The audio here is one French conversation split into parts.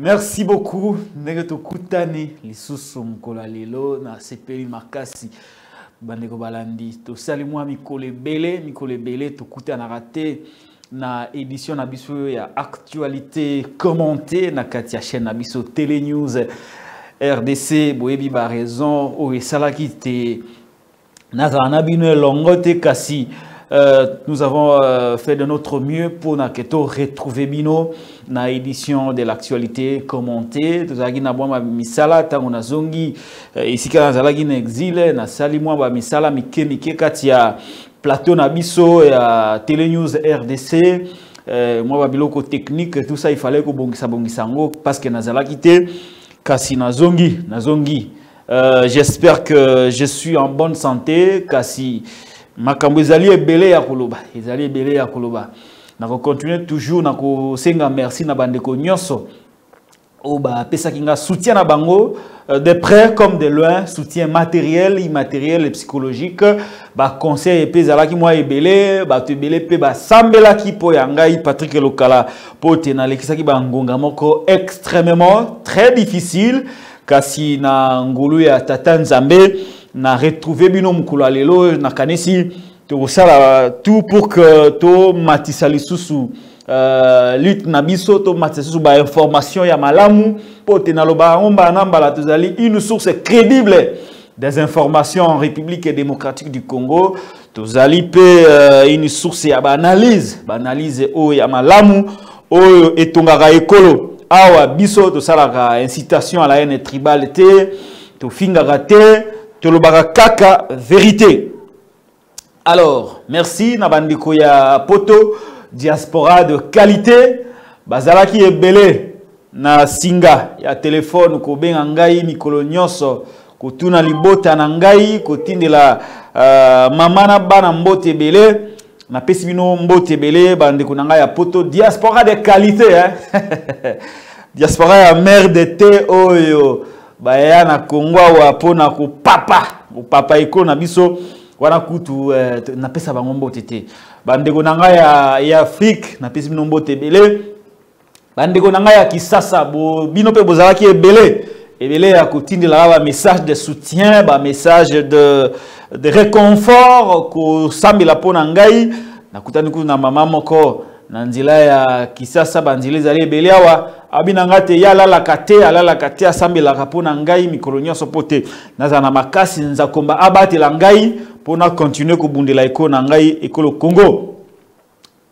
Merci beaucoup. Negeto kutani lisusu mkola lelo na sepeli makasi bandeko balandi to sali mwa mikole bele to kutana raté na édition na biso ya actualité commentée na katia chaîne na biso Télé News RDC boyebi ba raison o esalaki te na bino longote kasi. Nous avons fait de notre mieux pour retrouver Bino na édition de l'actualité commentée. Nous avons na misala tango na zongi ici kana zalagi na exil na sali mwa misala mike katia plateau na biso ya Télé News RDC. Moi biloko technique tout ça il fallait ko bongisa ngo parce que nazalaki te kasi na zongi. J'espère que je suis en bonne santé kasi makambo ezali ebele ya koloba na ko continuer toujours na ko senga merci na bandeko nyonso o ba pesa kinga soutien na bango de près comme de loin, soutien matériel, immatériel et psychologique, ba conseil pe zalaki moi ebele ba to ebele pe ba sambela ki po ya ngai Patrick Lokala po tena lekisaki ba ngonga moko extrêmement très difficile kasi na ngulu ya tata Nzambe na retrouver bino mukula lelo na kanesi to sala tout pour que to matisa lisusu lutte na biso to matisa lisusu ba information ya malamu po tena loba omba nambala tozali une source crédible des informations en République démocratique du Congo tozali pe une source ya analyse o ya malamu o etongaka ekolo awa biso to sala incitation à la haine tribale te to fingaka te Tolobara kaka vérité. Alors, merci Nabandiko ya poto diaspora de qualité. Bazalaki ebele na singa ya téléphone ko benga ngai mikolo nyonso ko tuna libota na ngai ko tindela mama na bana mbote ebele na pesi bino mbote ebele bandeko na ngai ya poto diaspora de qualité hein. Diaspora ya mère de thé oyo baya na Congo wa pona ko papa iko na biso wana kutu na pesa bango mbote te bandeko nanga ya Afrique na pesa bino mbote ebele bandeko nanga ya Kisasa bo bino pe bozalaki ebele ya kotindela ba message de soutien ba message de réconfort ko sambela pona ngai na kutani ku na mama moko na nzila ya Kisasa banzile zali ebele awa abinanga te yala kate asambela kapona ngai mikolo nyonso pote nazana makasi nzakomba abatela ngai pona continuer ko bundela eko na ngai ekolo Congo.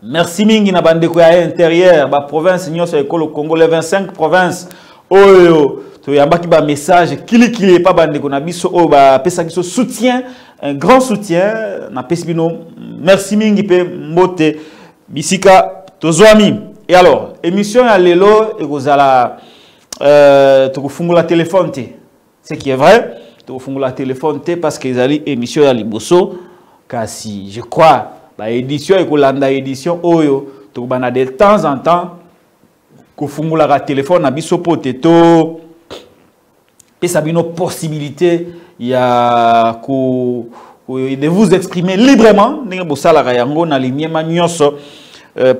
Merci mingi na bandeko ya intérieur ba province nyonso ekolo Congo les 25 provinces oyo to yambaki ba message kili pa bandeko na biso o ba pesa biso soutien, un grand soutien na pesi bino merci mingi pe mbote bisika tozwami. Et alors, émission à l'élo et vous allez la téléphone. Ce qui est vrai, tu la téléphone parce qu'ils allaient émission à Liboso. Car si je crois, l'édition et que édition oyo, tu vas de temps en temps, tu la téléphone à biso poteto. Et ça a une possibilité de vous exprimer librement.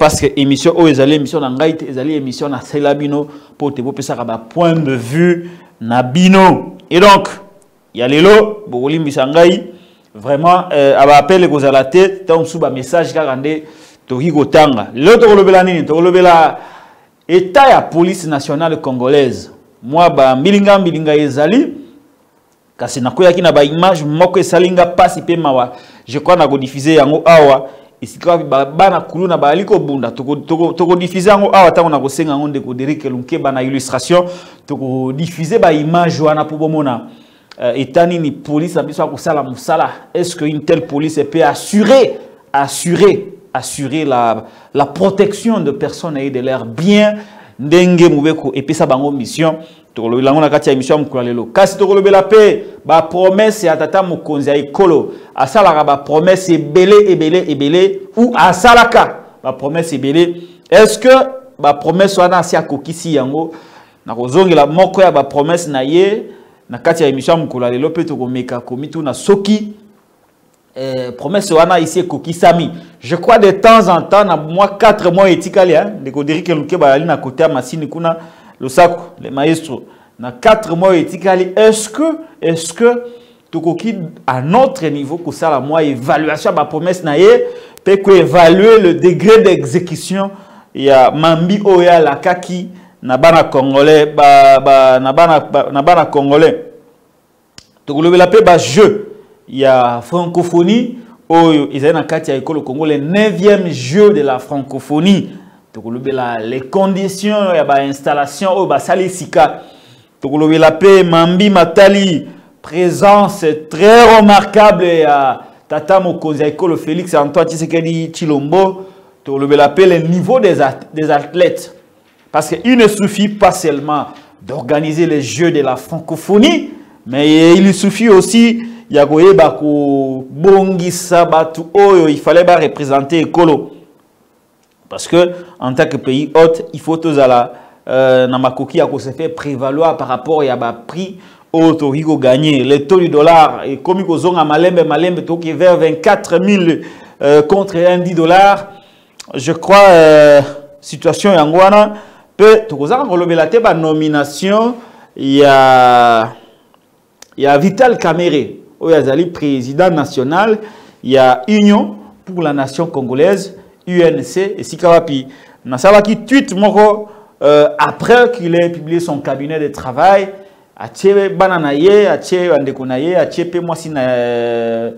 Parce que émission o ezali émission na ngai ezali émission na selabino pour te popesa ka ba point de vue na bino et donc ya lelo bolimbi sangai vraiment aba appel ko zala te tant sous ba message ka rande to higotanga lelo to kolobela nini to kolobela état ya police nationale congolaise moi ba mbilinga ezali kasi nakoyaki na ba image moko esalinga pasi pe mawa je crois na ko diffuser yango awa isika bana kuluna baliko bunda toko diffuser ngo awa tango na ko senga ngo ndeko Derek Lunkeba na illustration toko diffuser ba image wana pour bomona etani ni police abiso ko sala musala est-ce que une telle police peut assurer la protection de personnes et de leurs biens ndenge mubeko epesa bango mission toko lango na kati ya mission mkulalelo kasi toko lobela pe ba promesse ya tata mokonzi ya ekolo asalaka ba promesse ebele ou asalaka ba promesse ebele est-ce que ba promesse wana asia kokisi yango na kozongela moko ya ba promesse na ye na kati ya émission mkulalelo pe toko meka komitu na soki promesse wana ici kokisami je crois de temps en temps na mois 4 mois etikali hein de Derek Lunkeba ali na côté ya masini kuna le saco, les maestros, dans 4 mois, est-ce que tu à notre niveau, que ça, la moi, évaluation, ma promesse, peut évaluer le degré d'exécution, il y a Mambi Oya, la Kaki, Nabana Congolais, Nabana Congolais. Tu peux l'appeler jeu. Il y a francophonie, ils ont le Congo, le 9e jeu de la francophonie. Les conditions, il y a l'installation, il y a la paix, Mambi Matali, présence très remarquable. Il y a Tata Mokonzi, le Félix Antoine Tshisekedi Chilombo, la paix, le niveau des athlètes. Parce qu'il ne suffit pas seulement d'organiser les jeux de la francophonie, mais il suffit aussi, il fallait représenter Ekolo. Parce que en tant que pays hôte, il faut tous à Namakoki se fait prévaloir par rapport à prix au Torigo gagné. Le taux du dollar est comme à Malembe, qui est vers 24 000 contre 10 $. Je crois, situation Yangwana, peut la nomination, il y a Vital Kamere, président national, il y a Union pour la nation congolaise, UNC, et Sikawapi. Nasawaki tweet moko après qu'il ait publié son cabinet de travail, Atie bananaye, Atie andekonaye, Atie pe moi si na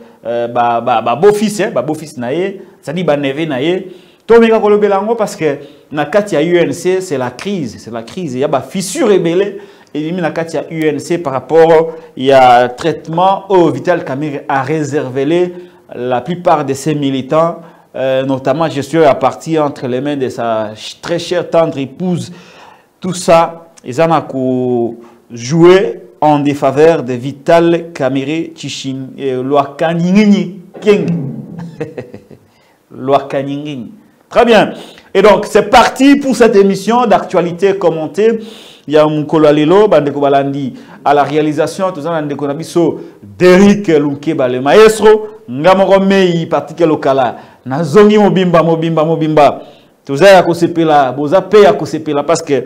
beau-fils naye, ça dit neve naye. Tomeka kolobelango parce que na kati ya UNC c'est la crise, il y a fissure rebelle et na kati ya UNC par rapport il y a traitement au Vital Kamere a réservé la plupart de ses militants. Notamment gestion à partir entre les mains de sa très chère tendre épouse. Tout ça, ils ont joué en défaveur de Vital Kamere Tshishing et Loakaningini King. Loakaningini. Très bien. Et donc, c'est parti pour cette émission d'actualité commentée. Il y a Mukolo Alelo, Bandeko Balandi, à la réalisation, tout ça, Bandeko Nabiso, Derrick Lunkeba, le maestro, Ngamoro Mei, particulier local. Nazongi mobimba. Tout ça, à Kosepela, Boza paye à Kosepela, parce que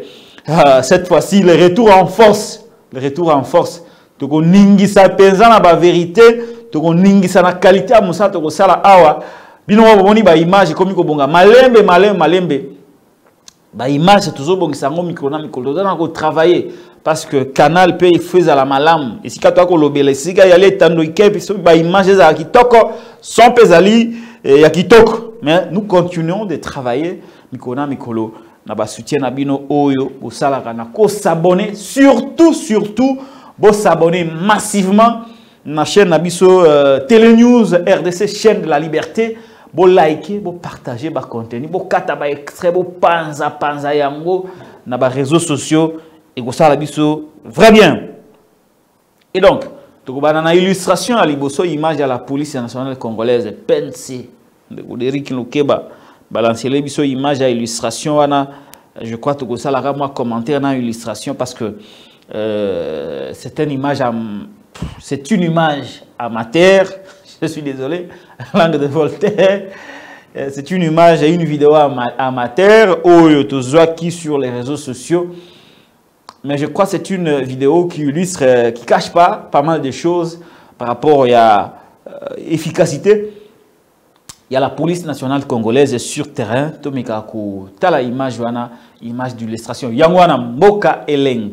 cette fois-ci, le retour en force. Tu ko ningisa penza na ba vérité, tu ko ningisa na qualité à Moussa, tu ko sala awa. Bino boni ba image comme ko bonga malembe. Ba image toujours bon sango micro dans ko travailler parce que canal paye faisait la malam et si ka to ko lobele si ka yale tando ikepi so ba image za kitoko son pezali ya kitoko mais nous continuons de travailler mikolo na ba soutien na bino oyo bo sala kana ko s'abonner surtout bo s'abonner massivement na chaîne na biso Télénews RDC chaîne de la liberté. Bo liker, bo partager ba contenu, bo kata ba extrait, bo panza yango na ba réseaux sociaux et go sala biso vrai bien. Et donc, to ba na illustration à liboso image à la police nationale congolaise PNC de Derrick Lunkeba balancer les biso image à illustration wana je crois to go sala moi commentaire na illustration parce que c'est une image amateur. Je suis désolé, langue de Voltaire. C'est une image et une vidéo amateur qui sur les réseaux sociaux. Mais je crois que c'est une vidéo qui illustre, qui cache pas mal de choses par rapport à efficacité. Il y a la police nationale congolaise sur terrain. Tomikaku, tala image d'illustration. Yangwana Mboka Eleng.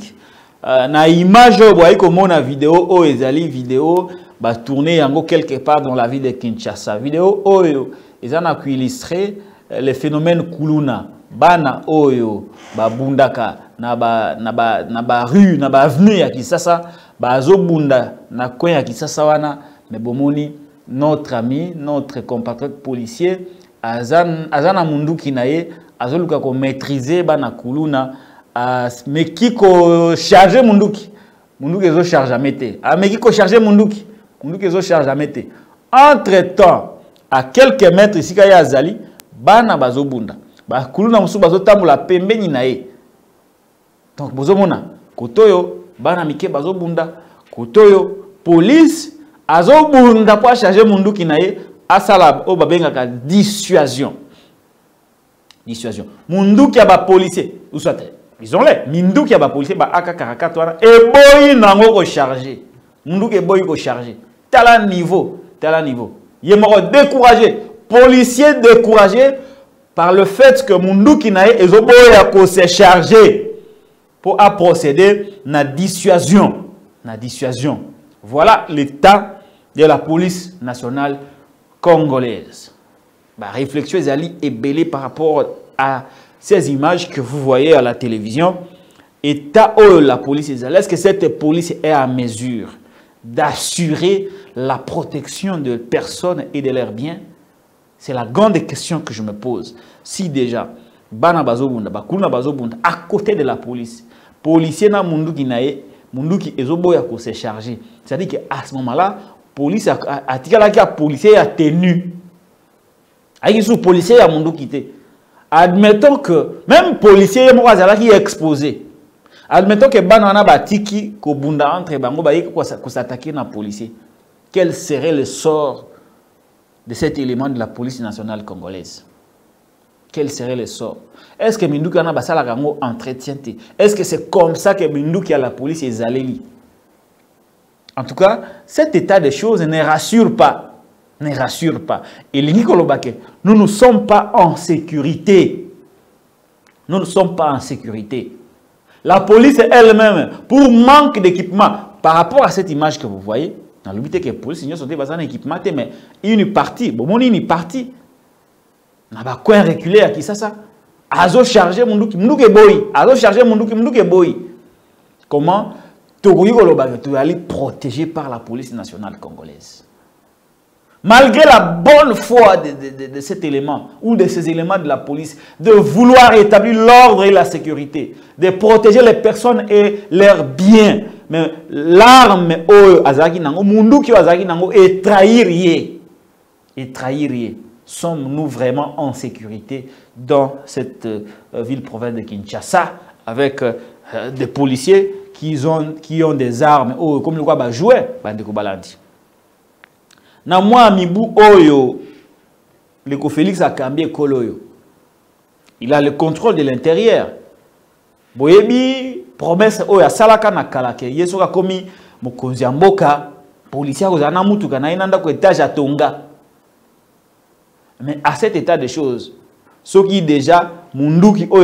Na image comme na vidéo ezali vidéo ba tourner yango quelque part dans la ville de Kinshasa. Vidéo oyo ezana ku illustrer le phénomène kuluna bana oyo ba bundaka na ba rue na ba avenue ya Kinshasa ba zo bunda na coin ya Kinshasa wana mais bomoni notre ami notre compatriote policier azana munduki naye azoluka ko maîtriser bana kuluna. Mais qui ko charger munduki ezo charge à mettre mais qui ko charger munduki ezo charge à mettre entre temps à quelques mètres ici kaya azali bana bazobunda ba kuluna musu bazotambola pembeni nae donc bozomona kotoyo bana mike bazobunda kotoyo police azobunda pour charger munduki nae asala o babengaka dissuasion munduki ya ba policier ou soit Ils ont les. Mindou qui a ba policier ba AK-44 et boy nango ko chargé. Mindou ke boy ko chargé. Tel niveau. Il est découragé. Policier découragé par le fait que Mindou qui n'a pas boy s'est chargé pour procéder à la dissuasion. Voilà l'état de la police nationale congolaise. La réflexion est belle par rapport à ces images que vous voyez à la télévision. État où la police est-ce que cette police est à mesure d'assurer la protection de personnes et de leurs biens? C'est la grande question que je me pose. Si déjà, Bana Bazobunda, Bakuna Bazobunda, à côté de la police, policier na mundu qui nae, mundu qui ezoboya ko se charger. C'est-à-dire qu'à ce moment-là, police a tiré la policier a tenu. Aïe sous policier a mundu quitté. Admettons que même policier qui est exposé. Admettons que banana batiki ko bunda entre bango ba ko s'attaquer na policier. Quel serait le sort de cet élément de la police nationale congolaise? Quel serait le sort? Est-ce que Mindou kana basala kango entretien? Est-ce que c'est comme ça que Mindou qui a la police est allé? En tout cas, cet état de choses ne rassure pas. Et nous ne sommes pas en sécurité. La police elle-même, pour manque d'équipement, par rapport à cette image que vous voyez, dans le but que la police n'a pas d'équipement, mais une partie, n'a pas quoi reculer à qui ça? Azo charger Munduki boy. Comment tu es protégé par la police nationale congolaise? Malgré la bonne foi de cet élément ou de ces éléments de la police, de vouloir établir l'ordre et la sécurité, de protéger les personnes et leurs biens, mais l'arme azaki nango mundu ki azaki nango et trahir. Sommes-nous vraiment en sécurité dans cette ville-province de Kinshasa avec des policiers qui ont des armes comme le quoi jouer bandeko balandi? Na moi mibu oyo le Félix a cambié koloyo. Il a le contrôle de l'intérieur. Boyebi promesse oyo salaka na kalake yesoka komi mokonzi mboka policier kozana mutuka na inanda ko étage à Tonga. Mais à cet état de choses, ce qui déjà munduki oyo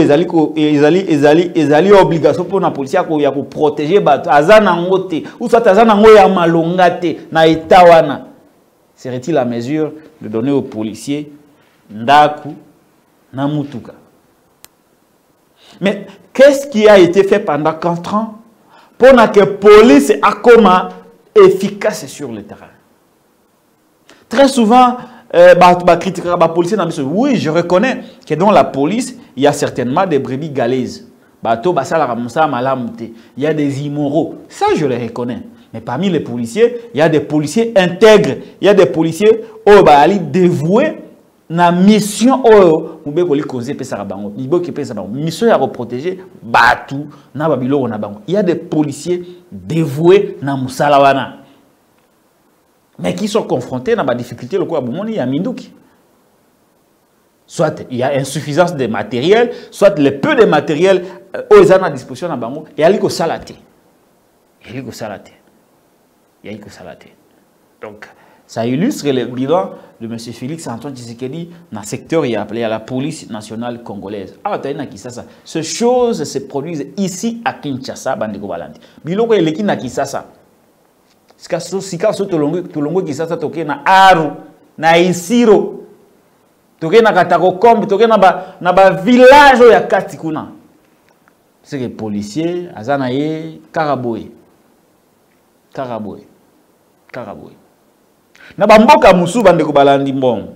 ezali obligation pour na policier ko ya ko protéger bato azana ngote ou soit azana ngoya malongate na etawana. Serait-il la mesure de donner aux policiers Ndaku, Namutuka? Mais qu'est-ce qui a été fait pendant 4 ans pour que la police soit efficace sur le terrain? Très souvent, la police, oui, je reconnais que dans la police, il y a certainement des brebis galaises. Il y a des immoraux. Ça, je le reconnais. Mais parmi les policiers, il y a des policiers intègres. Il y a des policiers qui dévoués na mission mission à protéger Batu na babilo na bango. Il y a des policiers dévoués na musalawana. Mais qui sont confrontés à des difficultés le quoi il y a Minduki. Soit il y a insuffisance de matériel, soit le peu de matériel aux à disposition na bango et aliko salaté. Donc, ça illustre le bilan de M. Félix Antoine Tshisekedi dans le secteur appelé à la police nationale congolaise. Ces choses se produisent ici à Kinshasa, Bandeko Balandi. Biloko eleki na Kinshasa. Sika so tolongo Kinshasa toke na Aru, na Isiro, toke na Katakokombe, toke na ba village ya Katikuna. C'est que les policiers, azanaye Karaboye. Na bamboka musu bandeko balandi mbongo.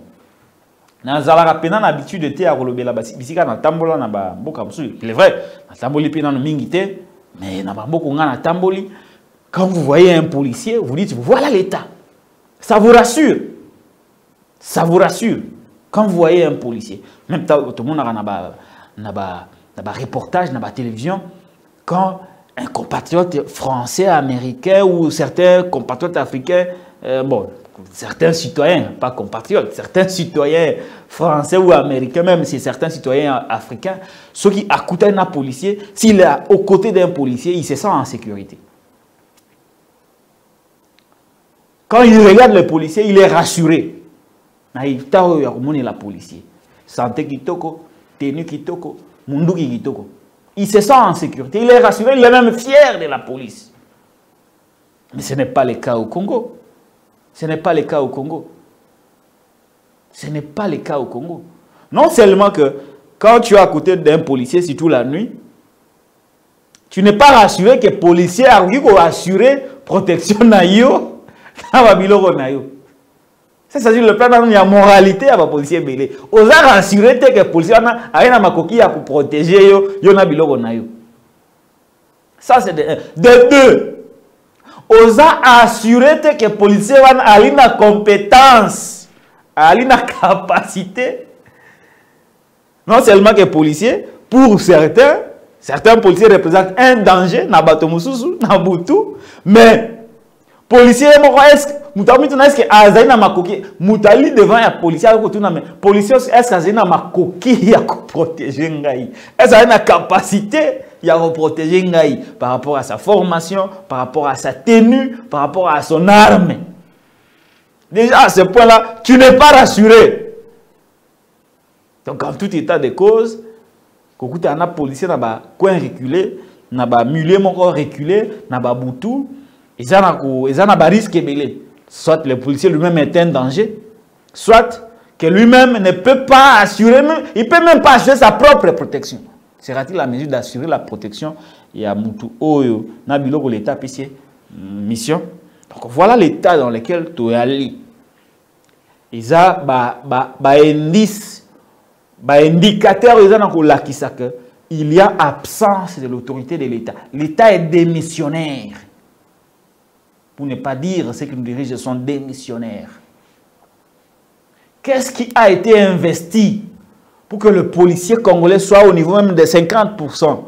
Na zalaka pena na habitude te ya kolobela bisika na tambola na bamboka musu. Il est vrai, na tamboli pena no mingi te, mais na bamboka nga na tamboli, quand vous voyez un policier, vous dites voilà l'état. Ça vous rassure. Quand vous voyez un policier, même tout le monde a na ba reportage na ba télévision quand un compatriote français, américain ou certains compatriotes africains, bon, certains citoyens, pas compatriotes, certains citoyens français ou américains, même si certains citoyens africains, ceux qui écoutent un policier, s'il est aux côtés d'un policier, il se sent en sécurité. Quand il regarde le policier, il est rassuré. La policier. Santé kitoko, tenue kitoko, mundu kitoko. Il se sent en sécurité, il est rassuré, il est même fier de la police. Mais ce n'est pas le cas au Congo. Ce n'est pas le cas au Congo. Ce n'est pas le cas au Congo. Non seulement que quand tu es à côté d'un policier, surtout la nuit, tu n'es pas rassuré que le policier a assuré protection na yo, na biloko na yo. C'est-à-dire le plan de la moralité à la policier belé. On a rassuré que le policier a rien à coquille pour protéger yo na biloko na yo. Ça c'est de deux. On a assuré que le policier a une compétence, a une capacité. Non seulement que le policier, pour certains policiers représentent un danger, na bato mususu, na butu, mais policier est-ce que Azaina Makoki, Moutali devant un policier, policier est-ce que Azaina Makoki a protéger Ngaï? Est-ce qu'il a une capacité à protéger Ngaï par rapport à sa formation, par rapport à sa tenue, par rapport à son arme? Déjà à ce point-là, tu n'es pas rassuré. Donc en tout état de cause, quand tu as un policier dans un coin reculé, dans un milieu reculé, dans un boutou, ils ont un risque belé. Soit le policier lui-même est un danger, soit que lui-même ne peut pas assurer, il ne peut même pas assurer sa propre protection. Sera-t-il la mesure d'assurer la protection? Il y a Moutou Oyo, Nabilo, l'État, puis mission. Donc voilà l'état dans lequel tu es allé. Ils ont des indicateurs, il y a absence de l'autorité de l'État. L'État est démissionnaire. Pour ne pas dire ceux qui nous dirigent sont démissionnaires. Qu'est-ce qui a été investi pour que le policier congolais soit au niveau même de 50%?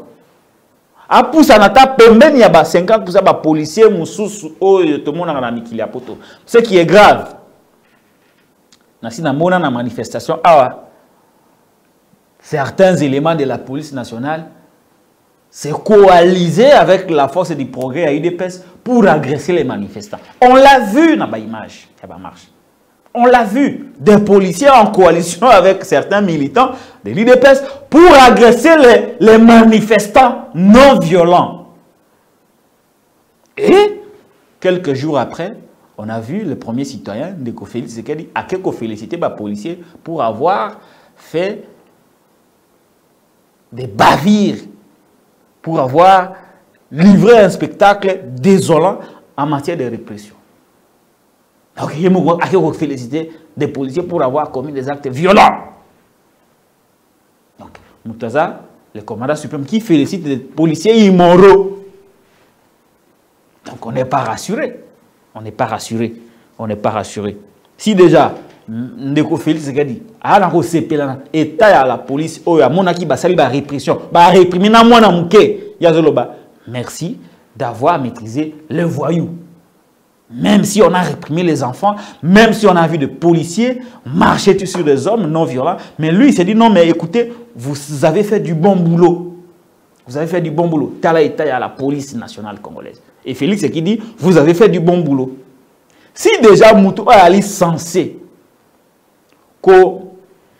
A pour ça, il y a 50% de policiers, ce qui est grave. Dans la manifestation, certains éléments de la police nationale c'est coalisé avec la force du progrès à UDPS pour agresser les manifestants. On l'a vu dans l'image. On l'a vu. Des policiers en coalition avec certains militants de l'UDPS pour agresser les manifestants non violents. Et quelques jours après, on a vu le premier citoyen de Kofélix qui a félicité les policiers pour avoir fait des bavires, pour avoir livré un spectacle désolant en matière de répression. Donc, il faut féliciter des policiers pour avoir commis des actes violents. Donc, Moutaza, le commandant suprême, qui félicite des policiers immoraux. Donc, on n'est pas rassuré. On n'est pas rassuré. On n'est pas rassuré. Si déjà, Ndeko Félix dit, État à la police, répression, merci d'avoir maîtrisé les voyous. Même si on a réprimé les enfants, même si on a vu des policiers marcher sur des hommes non violents, mais lui il s'est dit non mais écoutez, vous avez fait du bon boulot. Vous avez fait du bon boulot. Tala État à la police nationale congolaise. Et Félix qui dit, vous avez fait du bon boulot. Si déjà Moutou Ali censé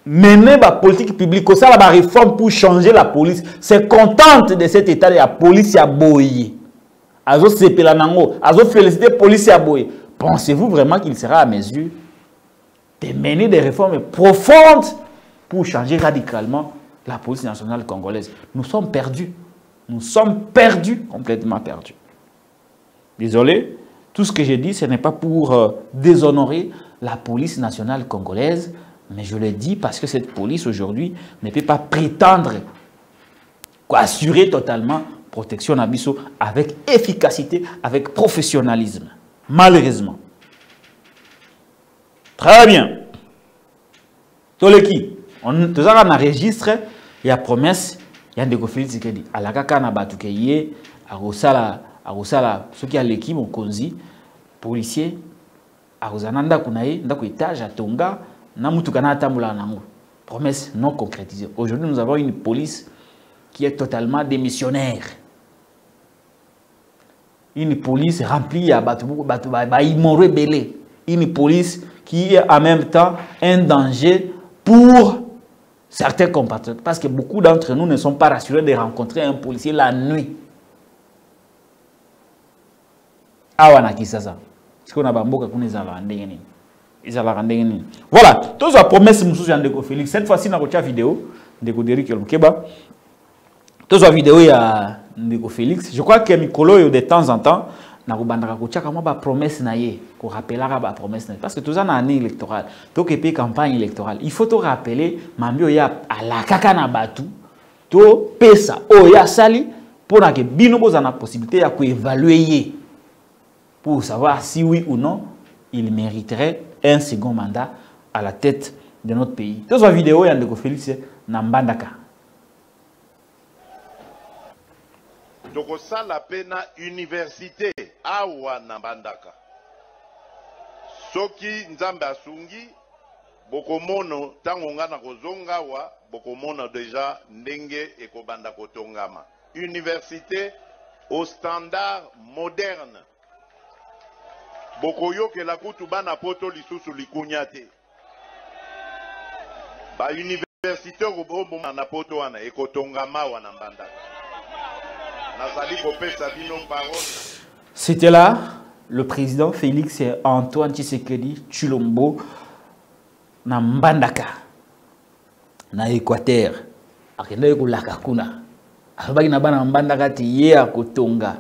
mener la politique publique, ça la réforme pour changer la police, c'est contente de cet état de la police à boyer. Azo sepelanango, azo féliciter police à boyer. Pensez-vous vraiment qu'il sera à mesure de mener des réformes profondes pour changer radicalement la police nationale congolaise? Nous sommes perdus. Nous sommes perdus, complètement perdus. Désolé, tout ce que j'ai dit, ce n'est pas pour déshonorer la police nationale congolaise, mais je le dis parce que cette police aujourd'hui ne peut pas prétendre assurer totalement protection à Bissau avec efficacité, avec professionnalisme. Malheureusement. Très bien. Toleki, on enregistre, il y a promesse, il y a des conflits qui disent à la kaka na batukeye, à Rosala, ce qui a l'équipe au Konzi, policier, Aruzananda Kunaye, ndako étage à Tonga, Namutukana Tamula Nango. Promesse non concrétisée. Aujourd'hui, nous avons une police qui est totalement démissionnaire. Une police remplie à Baïmoré Belé. Une police qui est en même temps un danger pour certains compatriotes. Parce que beaucoup d'entre nous ne sont pas rassurés de rencontrer un policier la nuit. Awana Kisasa. Ce qu'on a bamboka qu'on les a rendés. Voilà, tous les promesses de Félix. Cette fois-ci, dans la vidéo de Derrick Elmukeba, tous les vidéos de Félix, je crois que Mikolo, de temps en temps, na kubandaka kuchaka mwa ba promesse na ye ko rappelera ba promesse na parce que tous en année électorale to kepe campagne électorale il faut te rappeler mambio ya ala kaka na batu to pesa o ya sali pour que bino bozana possibilité ya ko évaluer pour savoir si oui ou non il mériterait un second mandat à la tête de notre pays. Tous les vidéos ya ndeko Félix na mbandaka. Donc ça la peine université awa na mbandaka. Soki nzambe asungi bokomono tango ngana kozonga wa bokomono déjà ndenge ekobanda kotongama. Université au standard moderne. Bokoyo ke la kutu bana poto lisusu likunyate. Ba université obo na poto wana ekotongama wana mbandaka. C'était là le président Félix Antoine Tshisekedi Tshilombo na Mbandaka na Équateur akenda kulaka kuna abaki na bana Mbandaka tiye akotonga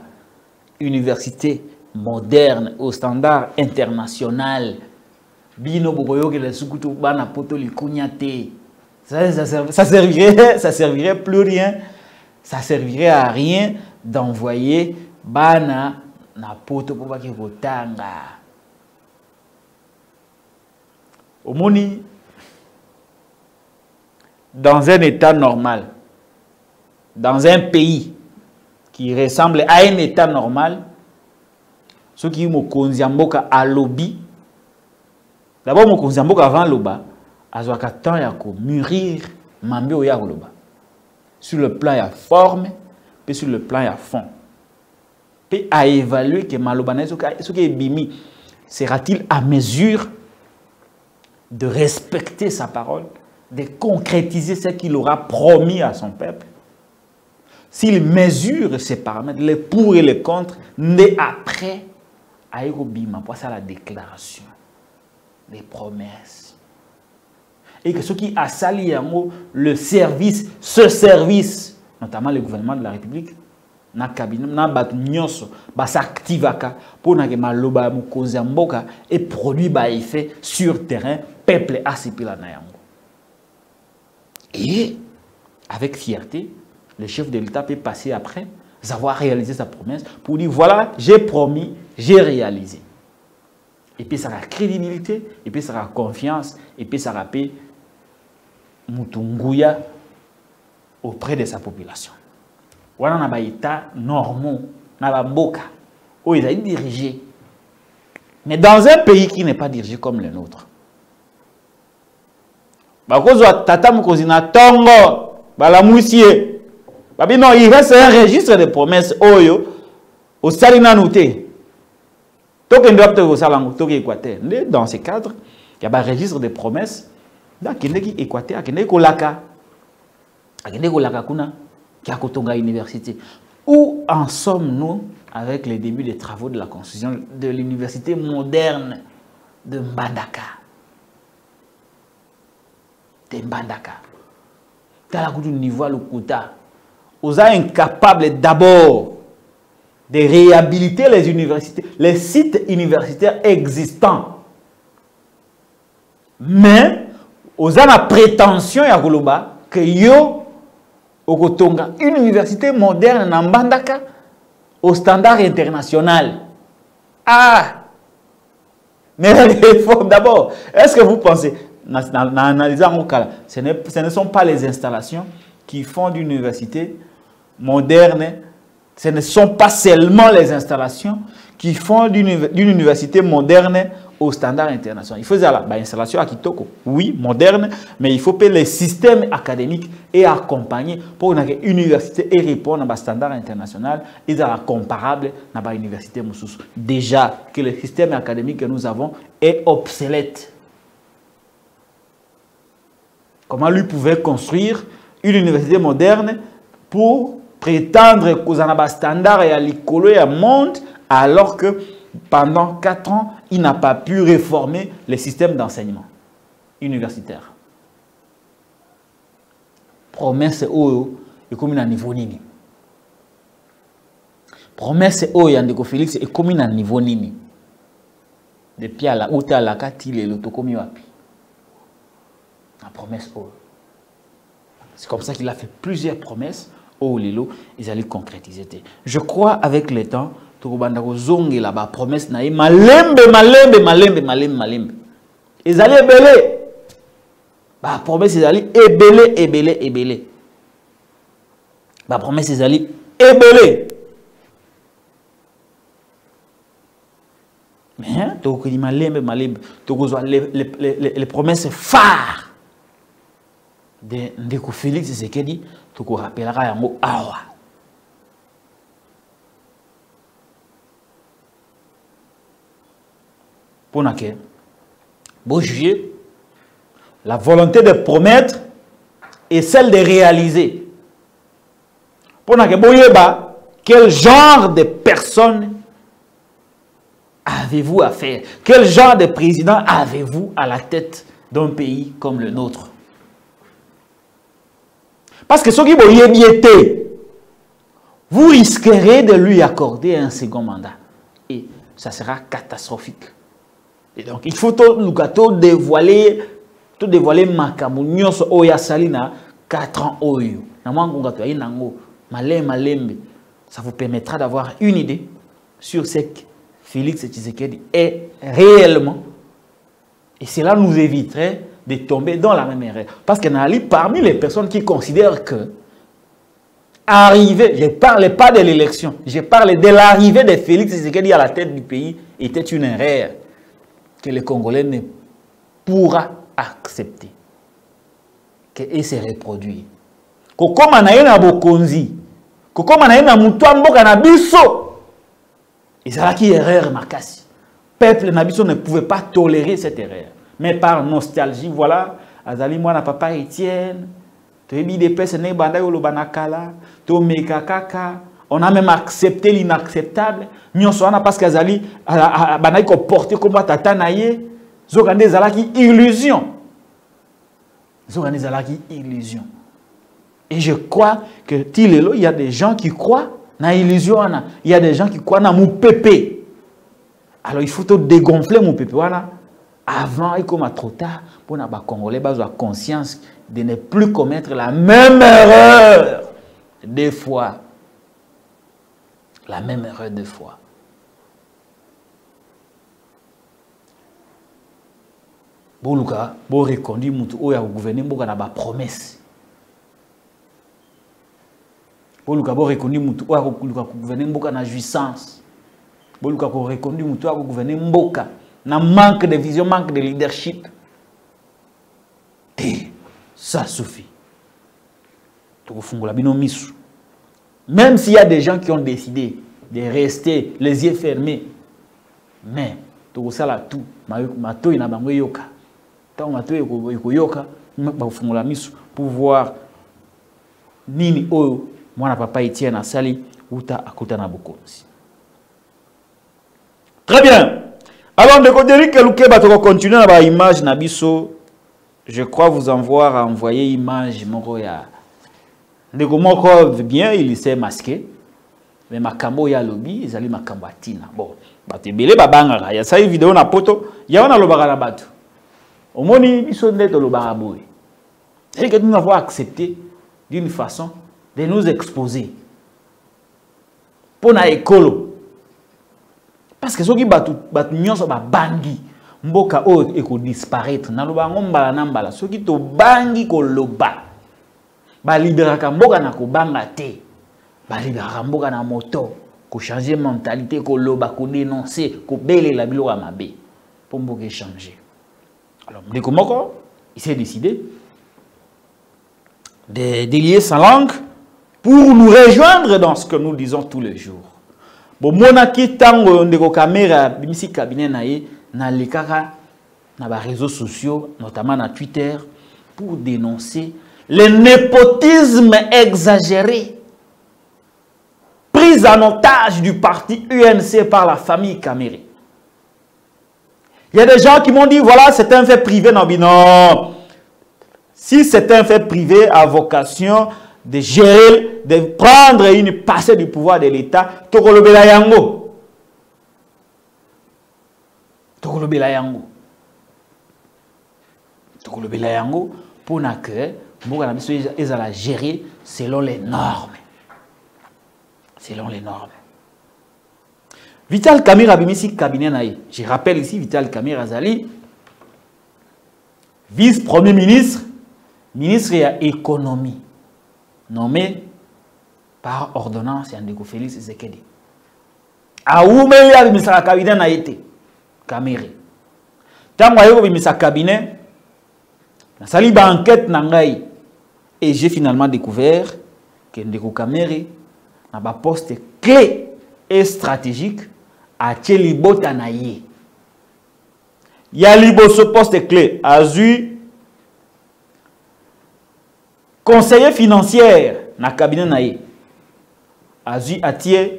université moderne au standard international bino bokoyoke la sukutu bana poto likunyate ça servirait plus rien. Ça servirait à rien d'envoyer bana na poto pour baki kotanga. Omoni, dans un état normal, dans un pays qui ressemble à un état normal, ceux qui mo konziamboka à lobby, d'abord mo konziamboka avant loba, azwaka temps ya ko mûrir mambio ya loba. Sur le plan, il y a forme, puis sur le plan, il y a fond. Puis à évaluer que Malobanais, ce qui est bimi, sera-t-il à mesure de respecter sa parole, de concrétiser ce qu'il aura promis à son peuple? S'il mesure ses paramètres, les pour et les contre, mais après, à bima, pour ça la déclaration, les promesses. Et que ceux qui a sali le service, ce service, notamment le gouvernement de la République, na cabinet, na bat nyonso, ba s'activaka pour na ke maloba mukonzi mboka et produit ba effet sur terrain peuple asipila na yango. Et avec fierté, le chef de l'État peut passer après avoir réalisé sa promesse pour dire voilà, j'ai promis, j'ai réalisé. Et puis ça a crédibilité, et puis ça a confiance, et puis ça a paix Mutunguya auprès de sa population. Wana na ba état normaux, na ba mboka, où ils ont dirigé. Mais dans un pays qui n'est pas dirigé comme le nôtre. Bakozwa tata mukozi na tongo, bala musie. Babi non, il reste un registre de promesses oyo au salina nouté. Toke ndopte au salango, toke Équateur. Dans ce cadre, il y a un registre de promesses. Donc, il y a Équateur, il y a Kolaka, il y a Kolaka kuna, qui a Kotonga Université. Où en sommes-nous avec les débuts des travaux de la construction de l'université moderne de Mbandaka? De Mbandaka. Dans la du niveau Lukuta, vous êtes incapables d'abord de réhabiliter les universités, les sites universitaires existants. Mais vous avez la prétention ya koloba que yo okotonga une université moderne na Mbandaka au standard international. Ah! Mais d'abord, est-ce que vous pensez, en analysant ce ne sont pas les installations qui font d'une université moderne Ce ne sont pas seulement les installations qui font d'une université moderne au standard international. Il faut dire là, installation à Kitoko, oui, moderne, mais il faut que les systèmes académiques aient accompagné pour que l'université ait répondu à un standard international et à comparable à l'université Moussous. Déjà que le système académique que nous avons est obsolète. Comment lui pouvait construire une université moderne pour prétendre qu'on a un standard et à l'école et à monde alors que pendant 4 ans, il n'a pas pu réformer le système d'enseignement universitaire. Promesse Oyo est comme un niveau nini. Promesse Oyo Ndeko Félix est comme un niveau nini. Depuis à la haute à la katile et l'autocomi wapi. La promesse Oyo. C'est comme ça qu'il a fait plusieurs promesses. Oh lelo, ils allaient concrétiser. Je crois avec le temps, Zongé là-bas, promesse naïe, malembe. Ils allaient ébélé. Bah, promesse, ils allaient ébélé. Bah, promesse, ils allaient ébélé. Mais, hein, tu dis malembe. Les promesses phares de Ndeko Félix, c'est ce qu'il dit, tu rappelleras un mot awa. Pour que vous juger la volonté de promettre et celle de réaliser. Pour que vous voyez quel genre de personnes avez-vous à faire? Quel genre de président avez-vous à la tête d'un pays comme le nôtre? Parce que ce qui vous y vous risquerez de lui accorder un second mandat. Et ça sera catastrophique. Et donc, il faut tout dévoiler makambo nyonso oya salina 4 ans oyo. Ça vous permettra d'avoir une idée sur ce que Félix Tshisekedi est réellement. Et cela nous éviterait de tomber dans la même erreur. Parce qu'il y a parmi les personnes qui considèrent que arriver, je ne parlais pas de l'élection, je parlais de l'arrivée de Félix Tshisekedi à la tête du pays était une erreur que les Congolais ne pourra accepter et se reproduire. Kokoma na yena bokonzi, kokoma na yena mutu mboka na biso. Et ça qui erreur makasi. Peuple na biso ne pouvait pas tolérer cette erreur. Mais par nostalgie, voilà, azali mwana papa Étienne, toyebi de pese ne banda yo lobanakala, to mekakaka. On a même accepté l'inacceptable. Nous sommes parce qu'Azali a porté comme tata naye. Zogande zalaki illusion. Zogande zalaki illusion. Et je crois que Tilelo, il y a des gens qui croient na illusion. Il y a des gens qui croient na mou pépé. Alors il faut tout dégonfler mon pépé. Avant, il comme trop tard, pour les Congolais avoir conscience de ne plus commettre la même erreur 2 fois. La même erreur 2 fois. Boluka, bo reconduit mutu oya gouverner mboka na ba promesse. Boluka bo reconduit mutu oya gouverner mboka na jouissance. Boluka ko reconduit mutu oya gouverner mboka na manque de vision, manque de leadership. Et ça suffit. To fungula bino misu. Même s'il y a des gens qui ont décidé de rester les yeux fermés, mais tout ça là tout, mato ina bango yoka, tant mato yoka, bafungula misu pour voir nini oyo mwana papa Etienne asali uta akuta na bokonzi. Très bien. Alors de côté que Lukeba to continuer na ba image na biso, je crois vous avoir envoyé image moko ya Ndeko moko bien, il s'est masqué. Mais makambo ya lobby, ils allaient makambo atina. Bon, batebele babanga, ya sa vidéo na poto, ya wana lobaka na bato. Omoni biso ndeto lobaka boy. C'est que nous avons accepté d'une façon de nous exposer. Pour na écolo. Parce que ceux qui battu nyonso ba bangi, mboka o eko disparaître. Na loba ngombala nambala, ceux qui to bangi ko loba. Ba libéraka mboka na kobanga te. bali baramboka na moto ko changer mentalité ko loba ko dénoncer ko belé la bilo à mabe pour mboka changer. Alors ndeko moko il s'est décidé de délier sa langue pour nous rejoindre dans ce que nous disons tous les jours. Bon monaki tango ndeko caméra bimisi cabinet naé na lekaka na ba réseaux sociaux notamment na Twitter pour dénoncer le népotisme exagéré pris en otage du parti UNC par la famille Caméré. Il y a des gens qui m'ont dit voilà c'est un fait privé. Non, si c'est un fait privé à vocation de gérer, de prendre une parcelle du pouvoir de l'État, tokolobela yango. Tokolobela yango. Tokolobela yango pour que mboka na biso ezala gérer selon les normes. Selon les normes. Vital Kamerhe abimisi cabinet naï. Je rappelle ici Vital Kamerhe azali vice-premier ministre, ministre de l'économie, nommé par ordonnance Yandeko Félix Tshisekedi. Aoumeli abimisa cabinet naïté Kamerhe. Tango ayo abimisa cabinet, na sali ba enquête nangai et j'ai finalement découvert que Ndeko Kamerhe na ba poste clé et stratégique à Tchelibota naïe. Il y a liboso poste clé à Zu conseiller financier na cabinet naïe. À Zu Atie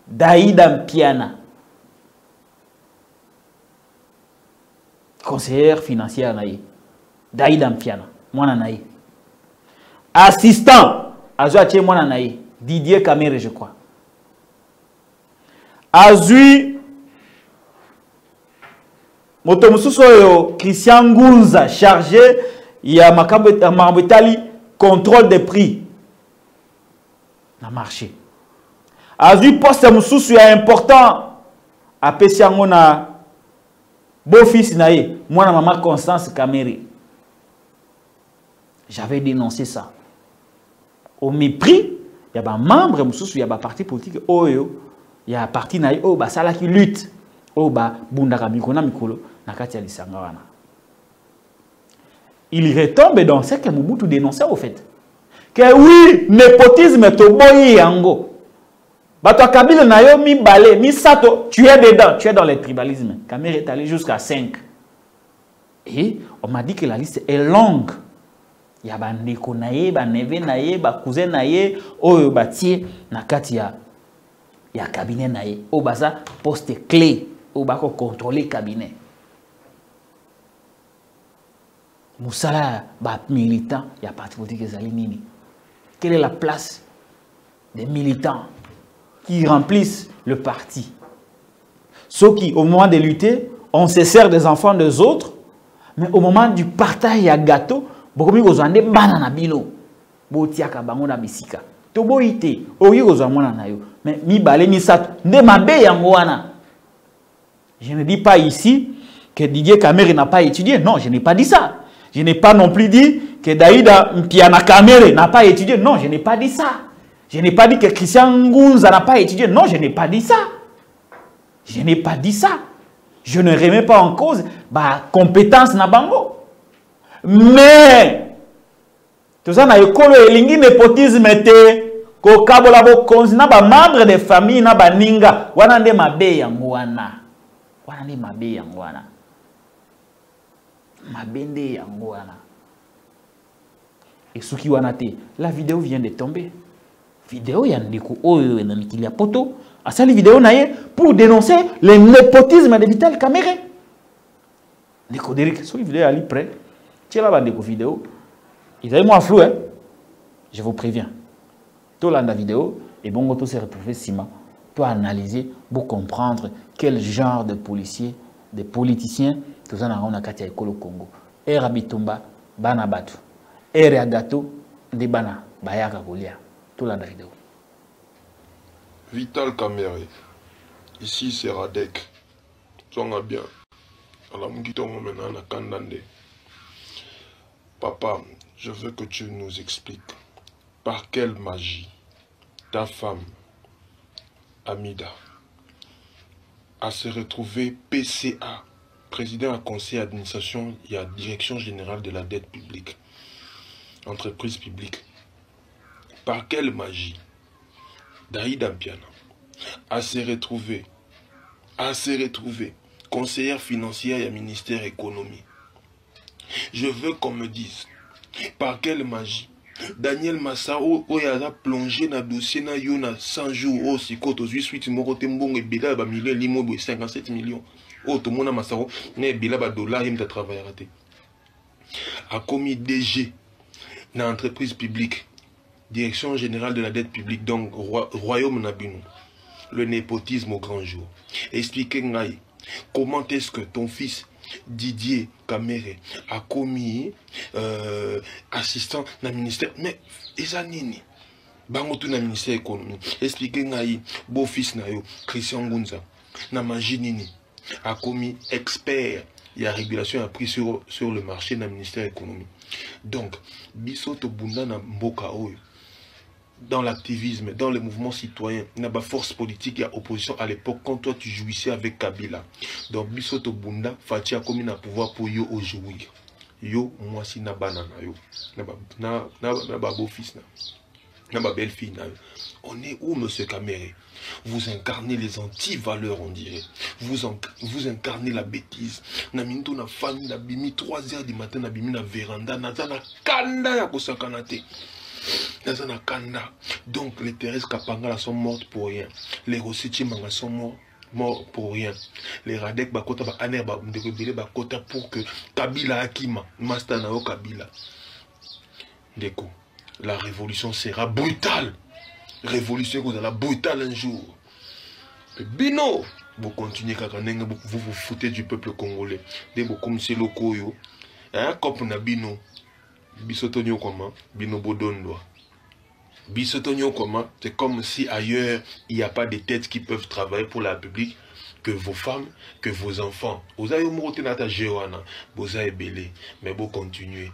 Daïda Mpiana. Conseillère financière naïe. Daïda Mpiana. Mwana naïe. Assistant à Zu Atie Mwana naïe. Didier Kamerhe, je crois. Azui Motomususo Christian Ngunza chargé il y a Makabetali contrôle des prix na marché. Azui poste mususu ya important a pesiango na beau-fils nae moi maman Constance Kamerhe. J'avais dénoncé ça. Au mépris, il y a des membres mususu il y a des partis politiques oyo il y a un parti naï oh bah ça là qui lutte oh bah bundaka mikona mikolo nakati ya lisanga wana. Il retombe dans ce que Mobutu dénonçait au fait que oui népotisme to boyi yango bato Kabila nayo mi balé mi sato tu es dedans tu es dans le tribalisme. Kamerhe est allé jusqu'à 5 et on m'a dit que la liste est longue. Il y a ba ndeko naye ba neve naye ba cousin naye oyo batie nakati ya il y a un cabinet naïe. Au basa poste clé. Au bas contrôler cabinet. Moussala, militant, il y a parti politique Zalinini. Quelle est la place des militants qui remplissent le parti? Ceux qui, au moment de lutter, on se sert des enfants des autres, mais au moment du partage, il y a gâteau, beaucoup de gens ont des bananes bino. Botiaka bango na bisika. Toboite, oyi kozamona na yo. Mais mi balé mi sat ne mabe yango wana. Je ne dis pas ici que Didier Kamerhe n'a pas étudié. Non, je n'ai pas dit ça. Je n'ai pas non plus dit que Daïda Mpiana Kamerhe n'a pas étudié. Non, je n'ai pas dit ça. Je n'ai pas dit que Christian Ngunza n'a pas étudié. Non, je n'ai pas dit ça. Je n'ai pas dit ça. Je ne remets pas en cause bah compétence na bango. Mais tout ça na ekolo elingi népotisme te ko kabola bo konzi na ba membre de famille na ba ninga wana nde mabe yango wana. Wana nde mabe yango wana. Mabende yango wana. Et soki wana te, la vidéo vient de tomber. Vidéo ya ndeko oyo na mikili ya poto, asali vidéo na ye pour dénoncer le népotisme de Vital Kamerhe. Ndeko Derrick, sur la vidéo ali prêt. Tiens là ba ndeko vidéo. Ils avaient moins flou, hein? Je vous préviens. Tout la vidéo, et bon, tout se retrouver Sima pour analyser, pour comprendre quel genre de policiers, de politiciens, tout ça on a Katia Ekolo Congo. Era Bitumba, Bana Batu. Era Gato, de Bana, Bayaka Golia. Tout la vidéo. Vital Kamerhe. Ici c'est Radek. Songa bien. Alors, Moukitongo maintenant à Kandande. Papa, je veux que tu nous expliques par quelle magie ta femme, Amida, à se retrouver PCA, président du conseil d'administration et à direction générale de la dette publique, entreprise publique. Par quelle magie Daïda Mpiana à se retrouver conseillère financière et ministère économie. Je veux qu'on me dise par quelle magie Daniel Massao a plongé dans le dossier na yo na 100 jours au sikoto 18 morote mbongo et bila ba million limo 57 millions. Oh tout monde Massao ne bila ba dollar il travail raté. A commis DG dans entreprise publique, direction générale de la dette publique, donc royaume Nabino. Le népotisme au grand jour. Expliquez Ngaï, comment est-ce que ton fils Didier Kamere a commis assistant dans le ministère. Mais Ezanini, bangotu dans le ministère de l'économie. Expliquez Ngaï, beau-fils Nayo, Christian Gunza, na Majinini, a commis expert. Il y a régulation a pris sur le marché dans le ministère de l'économie. Donc, Bisoto Bunda na Mboka Oyo. Dans l'activisme, dans les mouvements citoyens, il y a une force politique, il y a opposition à l'époque quand toi tu jouissais avec Kabila. Donc, Bisoto Bunda, Fatia comme un pouvoir pour yo au jouir. Yo, moi si na banana yo. Na beau-fils na belle-fille na yo. On est où, monsieur Kamere? Vous incarnez les anti-valeurs, on dirait. Vous incarnez la bêtise. Na minto na famille, na bimi 3 h du matin, na bimi na véranda, na zana kanda ya kosakanate. Donc les Thérèse Kapangala sont mortes pour rien. Les Rossiti Manga sont morts pour rien. Les Radek Bakota Aner Bakota pour que Kabila Akima, Mastanao Kabila. Déco, la révolution sera brutale. Révolution vous allez brutale un jour. Bino, vous continuez vous vous foutez du peuple congolais. Dès vous comme c'est loco, hein, comme na Bino. Bisotonio comment Bino Bodondo. Bisotonio comment c'est comme si ailleurs il n'y a pas de têtes qui peuvent travailler pour la République que vos femmes, que vos enfants. Vous avez monté dans ta géoana, vous avez belé, mais vous continuez.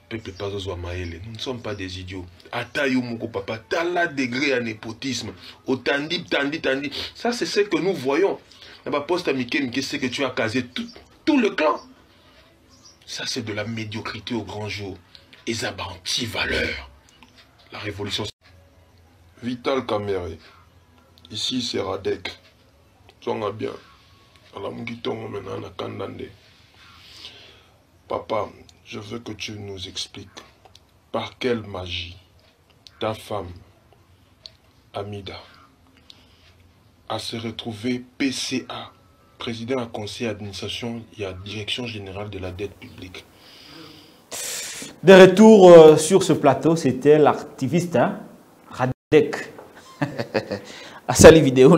Peuple pas aux maële. Nous ne sommes pas des idiots. Atayo moko papa, tala degré à népotisme. Tandi. Ça c'est ce que nous voyons. Là-bas poste à Mickey, c'est que tu as casé tout le clan. Ça, c'est de la médiocrité au grand jour. Et ça, anti-valeur. La révolution. Vital Kamere. Ici, c'est Radek. Songa bien. Papa, je veux que tu nous expliques par quelle magie ta femme, Amida, a se retrouvé PCA, président du conseil d'administration et à direction générale de la dette publique. De retour sur ce plateau, c'était l'activiste Radek. À sa vidéo,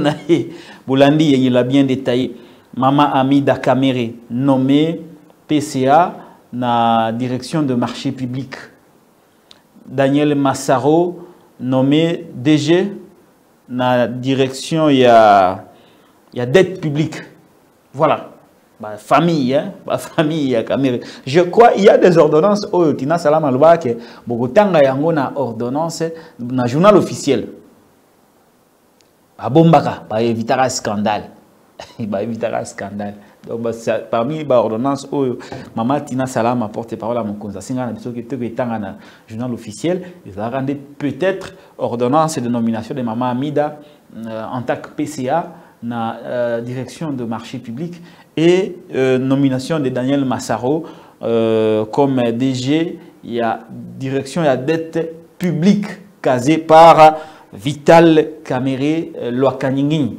Boulandi, il a bien détaillé. Maman Amida Kamere, nommée PCA, na direction de marché public. Daniel Massaro, nommé DG, na direction, il y a dette publique. Voilà. Bah, famille, hein? Bah, famille, Kamere. Je crois qu'il y a des ordonnances. Oh, Tina Salam Alba, que Bogotanga yango na ordonnance, na journal officiel. Bah, bombaka, bah, éviter un scandale. Bah, éviter un scandale. Donc, bah, parmi les ordonnances, oh, Maman Tina Salam a porté parole à mon conseil. Si on a un journal officiel, ils ont rendu peut-être ordonnance de nomination de Maman Amida en tant que PCA. Na direction de marché public et nomination de Daniel Massaro comme DG, il y a direction de la dette publique casée par Vital Kamere Loakaningini.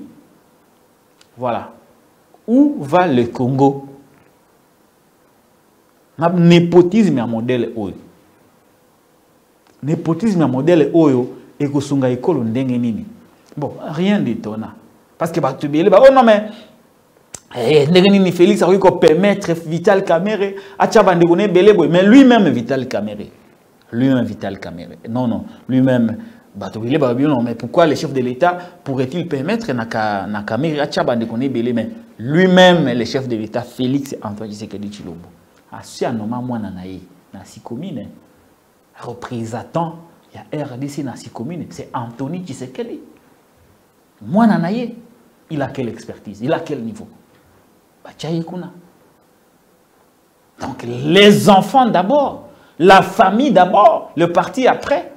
Voilà. Où va le Congo? Népotisme à modèle Oyo. Népotisme à modèle Oyo et Kosunga Ekolo ndenge nini. Bon, rien d'étonnant. Parce que oh non mais Félix a eu permettre Vital Kamere à Tchabandegone Belebo, mais lui-même Vital Kamere. Non, lui-même non, mais pourquoi le chef de l'État pourrait-il permettre na Kamere à Tchabandegone Belé, mais lui-même le chef de l'État Félix Antoine Tshisekedi Tshilombo. A su anoma mwana naye na si commune représentant Il y a RDC dans 6 communes. C'est Anthony Tshisekedi. Moi, Nanaye, il a quelle expertise? Il a quel niveau? Donc, les enfants d'abord, la famille d'abord, le parti après.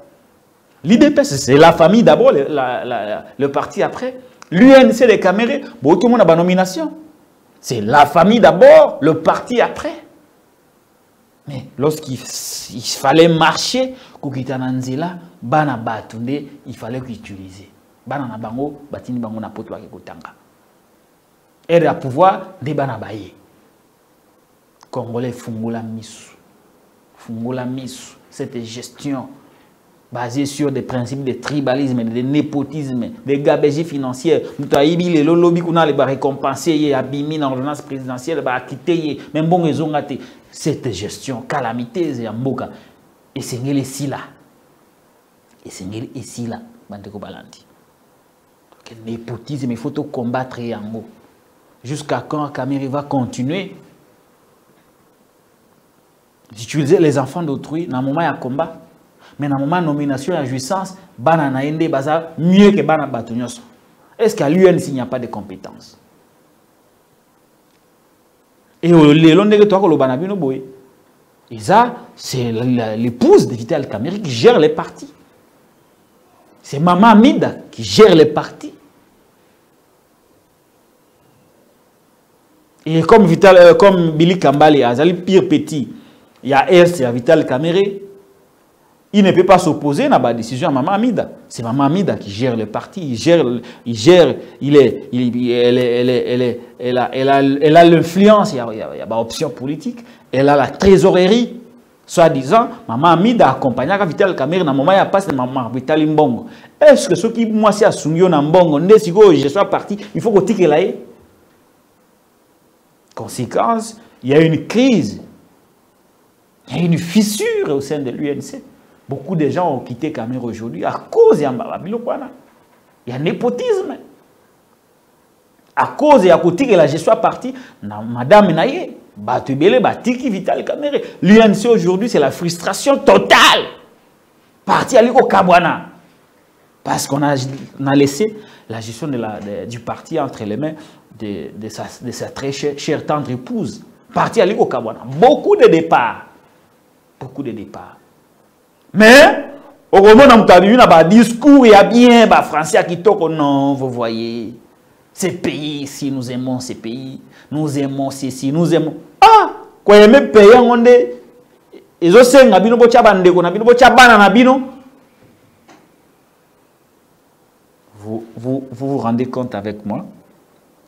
L'IDP, c'est la famille d'abord, le parti après. L'UNC des Camérés, tout le monde a une nomination. C'est la famille d'abord, le parti après. Mais lorsqu'il fallait marcher, il fallait utiliser. Bana bango, batini bango na poto akekotanga. Et à pouvoir de bana baye. Congolais fungula misu. Fungula misu. Cette gestion basée sur des principes de tribalisme, de népotisme, de gabegie financière. Moutaïbi le lobby qu'on a les récompenser, abîmer dans l'ordonnance présidentielle, quitter, même bon raison gâté. Cette gestion calamiteuse et mboka. Et c'est ngeli sila. Et c'est ngeli sila. Bandeko balandi. Le népotisme, il faut tout combattre yango. Jusqu'à quand Kamere va continuer d'utiliser les enfants d'autrui dans le moment de combat, mais dans le moment de nomination et de jouissance, banana ende baza mieux que banana batunios. Est-ce qu'à l'UNC il n'y a pas de compétences? Et le long de toi que le banabino boy, et ça c'est l'épouse de Vital Kamerhe qui gère les partis. C'est Maman Mida qui gère les partis. Et comme Billy Kambale, Azali pire petit, il y a RC à Vital Kamerhe, il ne peut pas s'opposer à la décision à Maman Amida. C'est Maman Amida qui gère le parti, elle a l'influence, il y a une option politique, elle a la trésorerie. Soit-disant, Maman Amida accompagne Vital Kamerhe dans le moment où il passe Maman Vital Mbongo. Est-ce que ceux qui moi si assumé dans Mbongo, je suis parti, il faut que tu là. Conséquence, il y a une crise, il y a une fissure au sein de l'UNC. Beaucoup de gens ont quitté Kamerhe aujourd'hui à cause de il y a népotisme. À cause de la gestion partie, Madame Naye. Vital Kamerhe. L'UNC aujourd'hui, c'est la frustration totale. Parti à l'Iko Kabwana. Parce qu'on a laissé la gestion du parti entre les mains de sa très chère tendre épouse. Parti à l'Iko Kabwana. Beaucoup de départs. Beaucoup de départs. Mais, au moment où on a vu un discours, il y a bien des Français qui disent non, vous voyez, ces pays ici, nous aimons ces pays, nous aimons ceci, nous aimons. Ah, quand il y a des pays, on dit, ils ont dit, vous vous rendez compte avec moi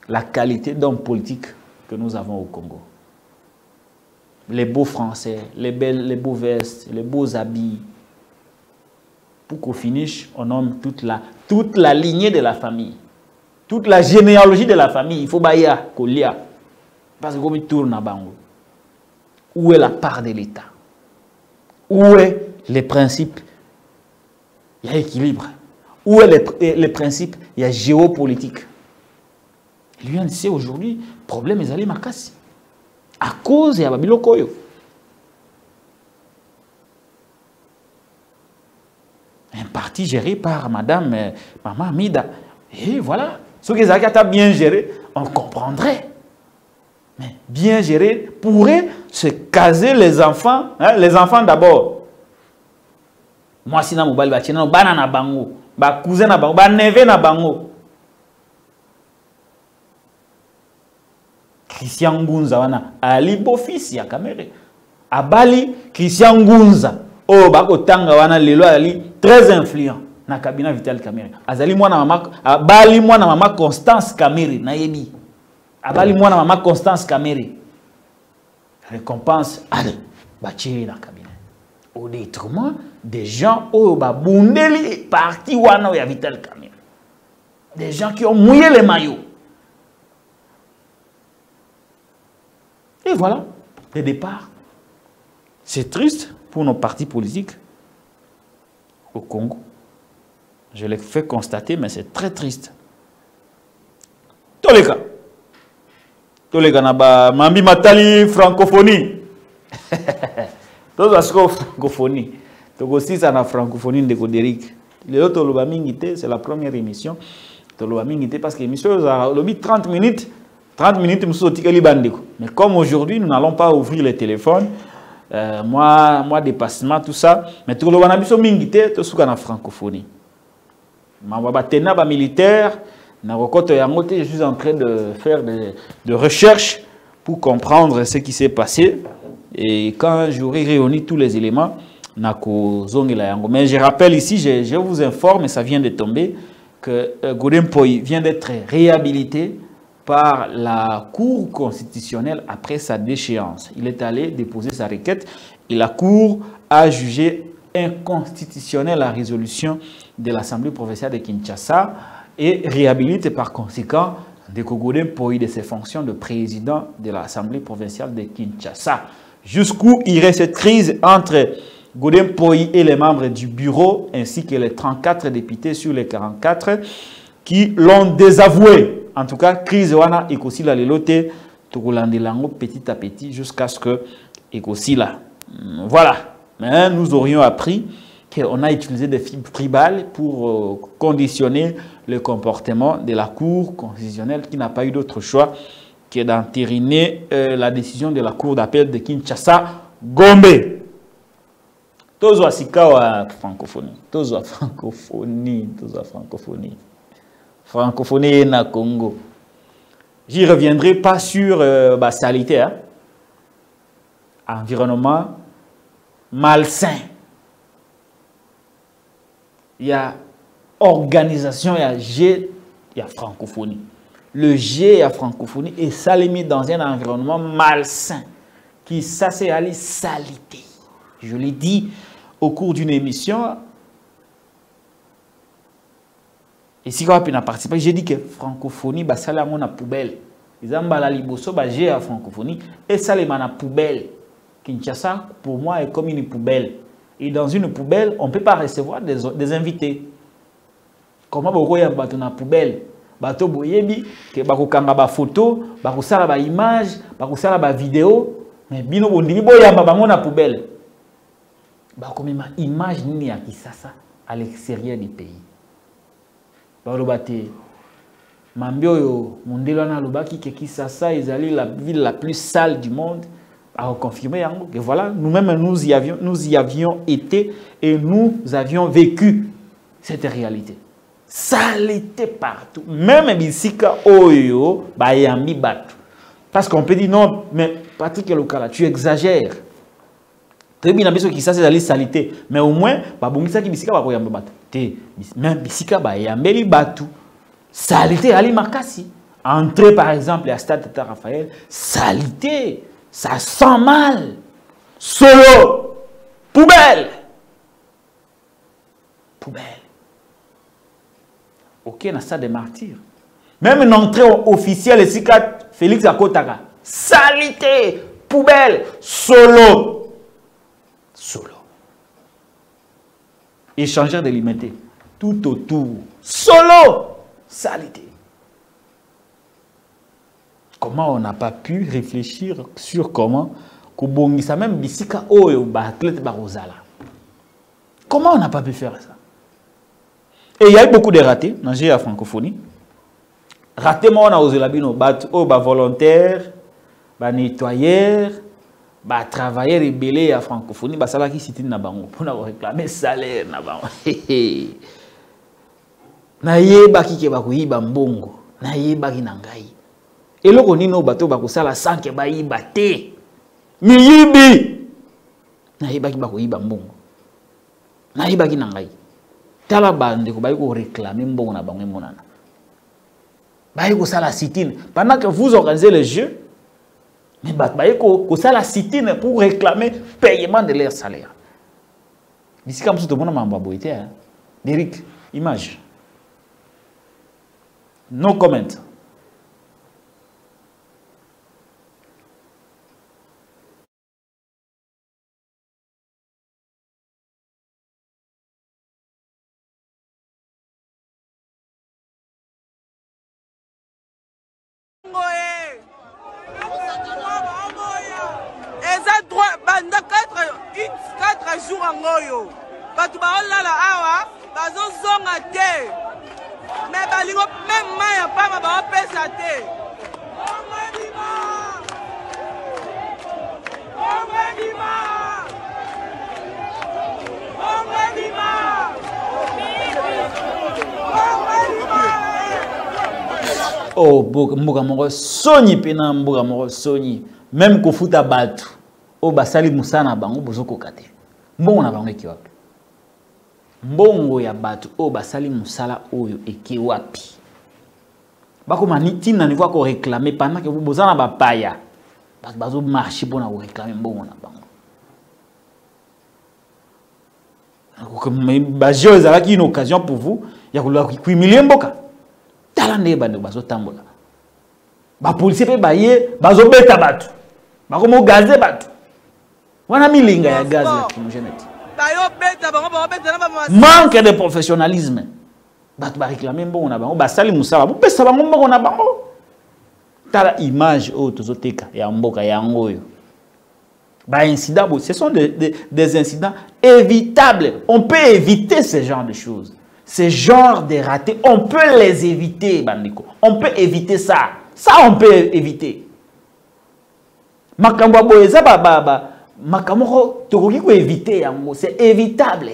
la qualité d'homme politique que nous avons au Congo. Les beaux Français, les beaux vestes, les beaux habits. Pour qu'au finish, on nomme toute la lignée de la famille. Toute la généalogie de la famille. Il faut baya, kolia. Parce que comme il tourne à Bango. Où est la part de l'État? Où est les principes? Il y a équilibre. Où est les principes? Il y a géopolitique. L'UNC aujourd'hui, problème est allé makasi. À cause de Babilo Koyo. Un parti géré par Madame Maman Amida. Et voilà. Ce que Zakata a bien géré, on comprendrait. Mais bien géré pourrait se caser les enfants. Hein, les enfants d'abord. Moi, si je suis un banana bango, un cousin na bango, un neveu na bango. Christian Ngunza wana ali bofisi ya Kamerhe. Abali Christian Ngunza. Oh, bako tanga wana lelo ali très influent na cabinet Vital Kamerhe. Azali mwana mama abali mwana mama Constance Kamerhe na yebi. Abali mwana mama Constance Kamerhe. Récompense allez bachiri na cabinet. Au détriment des gens oh ba bundeli parti wana ya Vital Kamerhe. Des gens qui ont mouillé les maillots. Et voilà, le départ. C'est triste pour nos partis politiques au Congo. Je l'ai fait constater, mais c'est très triste. Tous les cas, naba mambi matali francophonie. Tous les francophonie. Donc aussi ça na francophonie de Godéric. Les autres lobamingité, c'est la première émission. Lobamingité parce que l'émission a 30 minutes. 30 minutes, mais comme aujourd'hui, nous n'allons pas ouvrir les téléphones, moi dépassement, tout ça, mais tout le monde a mis mingité, tout ce qu'on a francophonie. Militaire, je suis en train de faire des recherches pour comprendre ce qui s'est passé. Et quand j'aurai réuni tous les éléments, mais je rappelle ici, je vous informe, et ça vient de tomber, que Godin Poyi vient d'être réhabilité par la Cour constitutionnelle après sa déchéance. Il est allé déposer sa requête et la Cour a jugé inconstitutionnelle la résolution de l'Assemblée provinciale de Kinshasa et réhabilite par conséquent Godin Poyi de ses fonctions de président de l'Assemblée provinciale de Kinshasa. Jusqu'où irait cette crise entre Godin Poyi et les membres du bureau ainsi que les 34 députés sur les 44 qui l'ont désavoué. En tout cas, crise wana ekosi la lelote lango petit à petit jusqu'à ce que ekosi la. Voilà. Mais nous aurions appris qu'on a utilisé des fibres tribales pour conditionner le comportement de la Cour constitutionnelle qui n'a pas eu d'autre choix que d'entériner la décision de la Cour d'appel de Kinshasa Gombe. Tozo asikawa francophonie. Tozo francophonie. Tozo francophonie. Francophonie na Congo. J'y reviendrai pas sur salité. Hein? Environnement malsain. Il y a organisation, il y a G, il y a francophonie. Le G, il y a francophonie et ça les mis dans un environnement malsain. Qui ça c'est aller salité. Je l'ai dit au cours d'une émission. Et si on a participé, j'ai dit que francophonie, ça là mon poubelle. Ils ont la liboso, j'ai à francophonie et ça les mana poubelle. Kinshasa pour moi est comme une poubelle. Et dans une poubelle, on ne peut pas recevoir des invités. Comment vous voyez une poubelle? Bato boyebi que bako kanga ba photo, bako sala ba image, bako sala ba vidéo, mais bino bondimi boyamba bango na poubelle. Bako mema image nini ya Kisasa à l'extérieur du pays. Balobate Mambioyo mondelo na lobaki que Kisasa ezali la ville la plus sale du monde. A confirmé que voilà, nous-mêmes nous y avions été et nous avions vécu cette réalité. Saleté partout. Même Bisika Oyo, Bayambi Batu. Parce qu'on peut dire non, mais Patrick Lokala, tu exagères. Très bien, qui ça c'est la saleté. Mais au moins, Babungisa qui Bisika Bayambi Batu. Même Bisika Bayambi Batu. Saleté, Ali Makasi. Entrer par exemple à Stade Tata Raphaël, saleté. Ça sent mal. Solo. Poubelle. Poubelle. Ok, on a ça des martyrs. Même une entrée officielle, ici, Félix Akotaka. Salité. Poubelle. Solo. Solo. Échangeur délimité. Tout autour. Solo. Salité. Comment on n'a pas pu réfléchir sur comment Kubongisa même Bisika Oyo Batlet Barozala. Comment on n'a pas pu faire ça? Et il y a eu beaucoup de ratés dans la francophonie. Ratés, moi, on a osé la bino, volontaire, nettoyeur, travailleur rebellé à francophonie, ça là qui cité na bango pour réclamer salaire na bango. Na yeba ki ke bakuyiba mbongo, na yeba ki nangai. Et là, on a un bateau qui a sans que bayi bate. Miyibi. Na yiba ki bako yiba mbongo. Na yiba ki nangai. Tala bande ko bayi ko réclamer mbongo na bango monana. Bayi ko sala sitine pendant que vous organisez le jeu. Mais bayi ko sala sitine pour réclamer paiement de leur salaire. Ici comme tout le monde m'a boité hein. Derrick, image. No comment. Eza droit banda 4 jours en goyo. bato baolala awa bazozonga te me balingo meme mai ya pamba baopesa te. Oh, mboka moko soni pena mboka moko soni même kofuta batu o basali musana bango bozoko kate mbongo na bango eki wapi mbongo ya batu o basali musala oyo eki wapi bako maniti na niveau ko réclamer pendant que vous bozana ba paya bazo marcher pour na réclamer mbongo na bango ba jeu ezalaki une occasion pour vous ya ko humilier mboka talande bande bazo tambola ba policier pe baye bazo beta batu bako mo gazer batu wana milinga ya gaz ya kimogénète bayo beta bango beta na ba manque de professionnalisme batu ba réclamer mbongo na bango basali musala bo pesa bango mbongo na bango tala image o tozoteka ya mboka yango yo ba incident ce sont des incidents évitables. On peut éviter ce genre de choses. Ce genre de ratés, on peut les éviter, bandiko. On peut éviter ça. Ça, on peut éviter. Makambo boyeza makambo tokoki ko éviter yango, c'est évitable.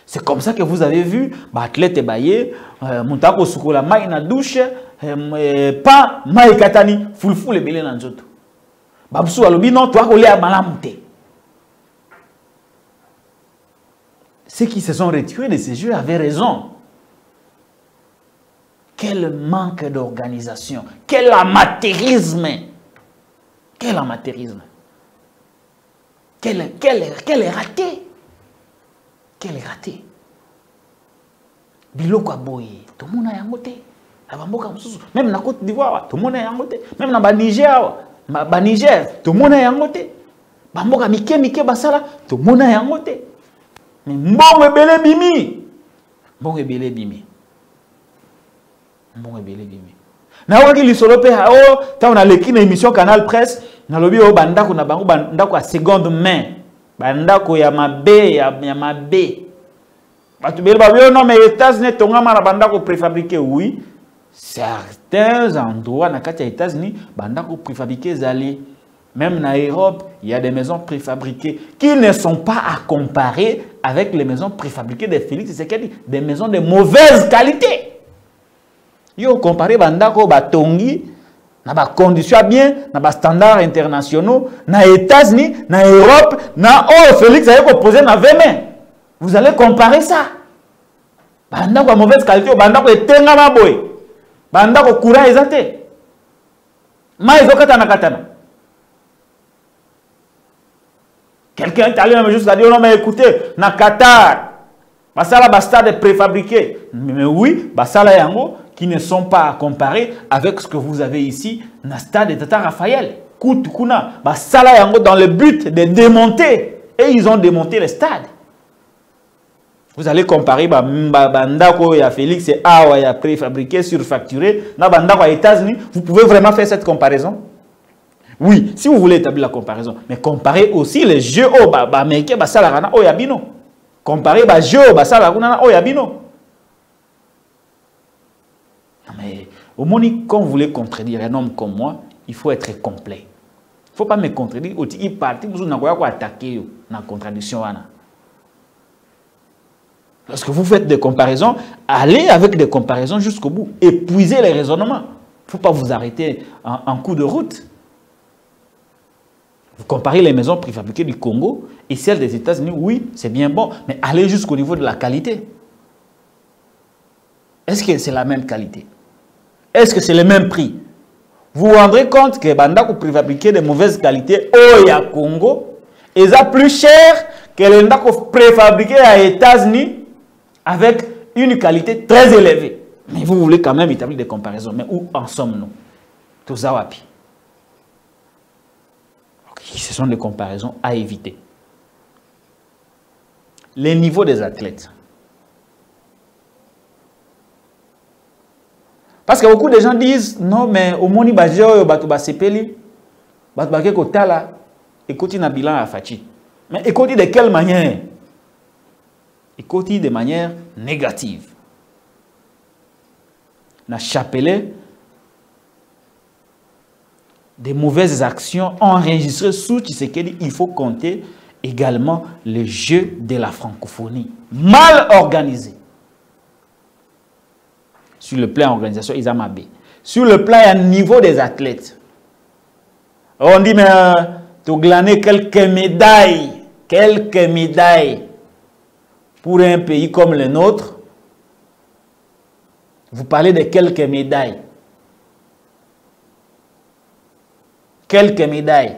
C'est comme ça que vous avez vu, athlète baye, montako sukola mai na douche, pas mai katani, fulful ebele na nzoto. Babsu alobi non, toi ko lea malamu te. Ceux qui se sont retirés de ces jeux avaient raison. Quel manque d'organisation. Quel amateurisme. Quel amateurisme. Quel raté. Quel raté. Biloko aboye. Tout le monde a yangote. Même na Côte d'Ivoire, tout le monde a yangote. Même na Niger, Niger, tout le monde a yangote. Bamboka mike basala, tout le monde a yangote. Mais mbongo ebele bimi. Mbongo ebele bimi. Mbongo ebele bimi. Na waki lisolo pe o ta on a leki na émission Canal Presse, na lobi o bandako na bango bandako a seconde main. Bandako ya mabe ya mabe. Batu bele ba non mais États-Unis tongama na bandako préfabriqué oui. Certains endroits na kati ya États-Unis bandako préfabriqué zali. Même en Europe, il y a des maisons préfabriquées qui ne sont pas à comparer avec les maisons préfabriquées de Félix Tshisekedi, des maisons de mauvaise qualité. Yo comparé bandako batongi na ba conditions bien, na ba standards internationaux, na États-Unis, na Europe, na Félix a posé na 20 mains. Vous allez comparer ça. Bandako mauvaise qualité, bandako etenga maboy. Bandako courant ezate. Ma ezokata na katana. Quelqu'un est allé même juste à dire non mais écoutez, na Qatar, basala bastade préfabriqué. Mais oui, basala yango qui ne sont pas à comparer avec ce que vous avez ici, na stade de Tata Raphaël. Kuna, basala yango dans le but de démonter. Et ils ont démonté le stade. Vous allez comparer bandako ya Félix et awa ya préfabriqué, surfacturé, na bandako à États-Unis. Vous pouvez vraiment faire cette comparaison? Oui, si vous voulez établir la comparaison, mais comparez aussi les jeux au américain basalarana au yabino. Comparez les jeux au basalarana au yabino. Mais au moment quand vous voulez contredire un homme comme moi, il faut être complet. Il ne faut pas me contredire. Il partit vous n'avez pas attaquer dans la contradiction. Lorsque vous faites des comparaisons, allez avec des comparaisons jusqu'au bout. Épuisez les raisonnements. Il ne faut pas vous arrêter en cours de route. Vous comparez les maisons préfabriquées du Congo et celles des États-Unis, oui, c'est bien bon, mais allez jusqu'au niveau de la qualité. Est-ce que c'est la même qualité? Est-ce que c'est le même prix? Vous vous rendrez compte que bandako préfabriqué de mauvaise qualité au ya Congo est plus cher que les bandako préfabriqués aux États-Unis avec une qualité très élevée. Mais vous voulez quand même établir des comparaisons. Mais où en sommes-nous? Tout ça wapi. Ce sont des comparaisons à éviter. Les niveaux des athlètes. Parce que beaucoup de gens disent non, mais au moni bajo bato basepeli bato bakeko tala ekoti na bilan à Fachi. Mais écoutez de quelle manière? Écoutez de manière négative. Na chapelet des mauvaises actions enregistrées sous Tshisekedi, il faut compter également le jeu de la francophonie. Mal organisé. Sur le plan organisation, ils ont mabé. Sur le plan et niveau des athlètes. On dit, mais tu as glané quelques médailles pour un pays comme le nôtre. Vous parlez de quelques médailles. Quelques médailles.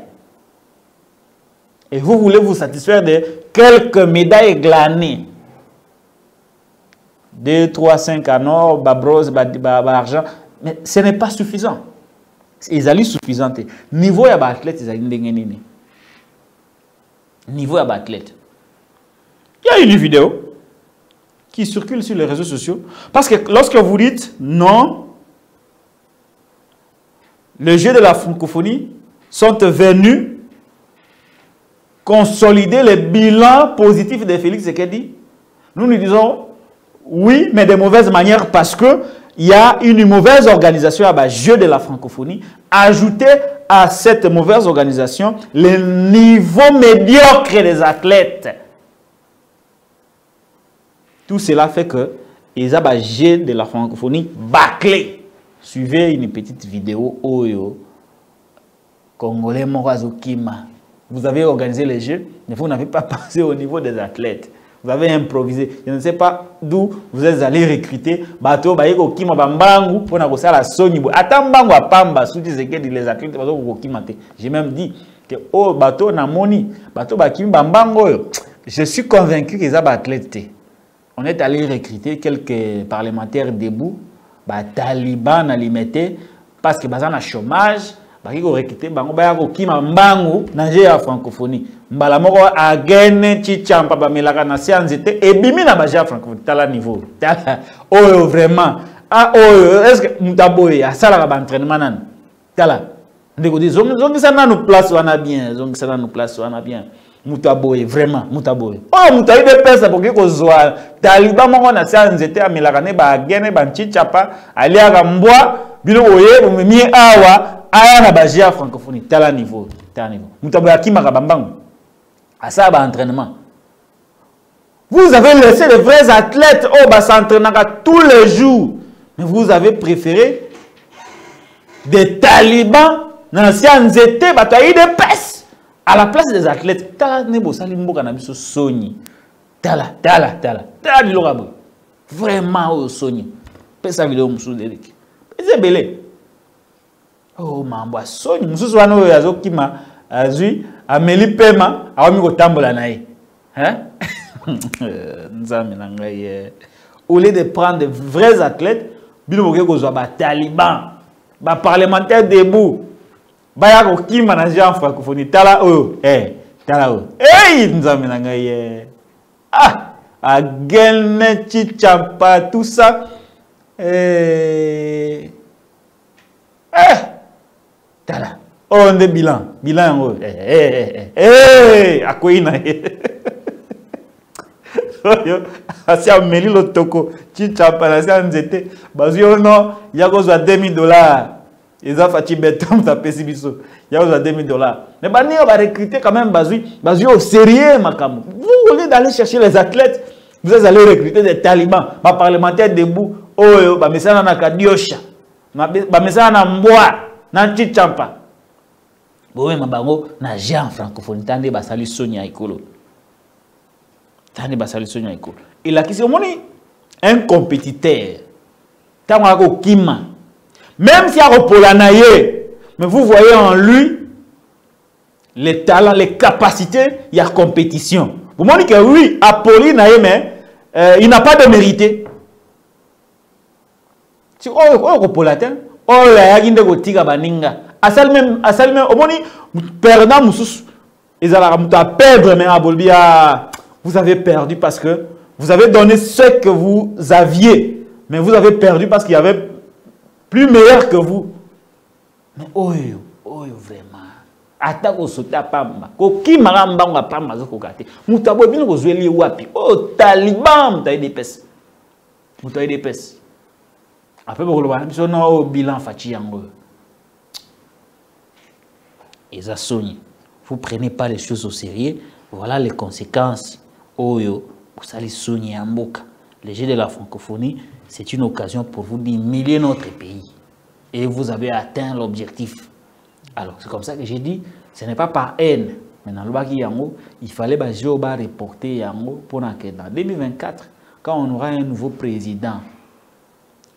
Et vous voulez vous satisfaire de quelques médailles glanées. 2, 3, 5 en or, bronze, argent. Mais ce n'est pas suffisant. Ils allaient suffisant. Niveau ya athlète, ils allaient n'engagner. Niveau ya athlète. Il y a une vidéo qui circule sur les réseaux sociaux. Parce que lorsque vous dites non, les jeux de la francophonie sont venus consolider le bilan positif de Félix Tshisekedi. Nous disons oui, mais de mauvaise manière parce que il y a une mauvaise organisation à jeu de la francophonie. Ajouter à cette mauvaise organisation le niveau médiocre des athlètes. Tout cela fait que les jeu de la francophonie bâclé. Suivez une petite vidéo Oyo Congolais Morazokima. Vous avez organisé les jeux, mais vous n'avez pas passé au niveau des athlètes. Vous avez improvisé. Je ne sais pas d'où vous êtes allé recruter. Bateau, Bayeko Kima Bambangu, pour n'avoir ça la Sony. Atambangu à Pamba, sous les athlètes, j'ai même dit que oh, bateau Namoni, bateau Bakim Bambango. Je suis convaincu qu'ils ont athlètes. On est allé recruter quelques parlementaires debout, talibans à limiter, parce que bazan a chômage. Baki ko recruter bango ba ko kima mbangu na jeu ya francophonie mbala moko agene chichampa ba melaka na sianzete e bimi na ba jeu francophonie tala niveau tala oyo vraiment ah oyo est-ce que mutaboye asala ba entraînement nan tala ndeko di zongi sana no place wana bien zongi sana no place wana bien mutaboye vraiment mutaboye oh mutayi de pesa pour ko zwa taliba moko na sianzete amelaka ne ba agene ba chichapa aliaka mbwa bino oye umemi awa aya na bagia francophonie tala niveau mutabo ya kimaka bambangu asa ba entraînement. Vous avez laissé les vrais athlètes au bas s'entraîner tous les jours, mais vous avez préféré des talibans d'anciens étés bataille de peste à la place des athlètes. Tala nebo salimbo kanabiso soni tala lilorabo vraiment au soni pesa vidéo musu Eric c'est belé. Oh mambo soni mususu wana oyo azokima azui ameli pema awami kotambola na ye hein nzambe na ngai au lieu de prendre de vrais athlètes bino boke kozwa ba talibans ba parlementaires debout baya kokima na Jean francophonie tala oyo tala oyo nzambe na ngai agene chichampa tout ça tala on de bilan yango akoina oyo asia meli lotoko chichapa na sia nzete bazio no yako za $2000 eza fachi beton ta pesi biso yako za $2000 mais bani on va recruter quand même bazio au sérieux makamu. Vous voulez d'aller chercher les athlètes, vous allez recruter des talibans ba parlementaires debout oyo ba mesana na kadiosha ba mesana na mbwa na chichampa bowe mabango na Jean francophonie tande basali sonia ikolo tande basali sonia ikolo et là qui c'est moni un compétiteur tanga ko kima même si a repolanaye mais vous voyez en lui les talents les capacités il y a compétition vous montrez que oui Apolline mais il n'a pas de mérité si repolatin oh la yinde ko tiga baninga asal même omoni perdant musus ezala muta perdre mais abolbia vous avez perdu parce que vous avez donné ce que vous aviez mais vous avez perdu parce qu'il y avait plus meilleur que vous mais oyo vraiment Atako sota pamba. Koki maramba pamba zo kokate. Mutabo bino kozweli wapi. Oh Taliban muta IDPS. Muta IDPS. Après bokoloba biso na o bilan fachi yango. Eza soni. Vous prenez pas les choses au sérieux. Voilà les conséquences. Oyo kusali soni ya mboka. Les Jeux de la francophonie, c'est une occasion pour vous d'humilier notre pays. Et vous avez atteint l'objectif. Alors, c'est comme ça que j'ai dit, ce n'est pas par haine. Mais dans le bas il fallait reporter Yango pour en 2024, quand on aura un nouveau président,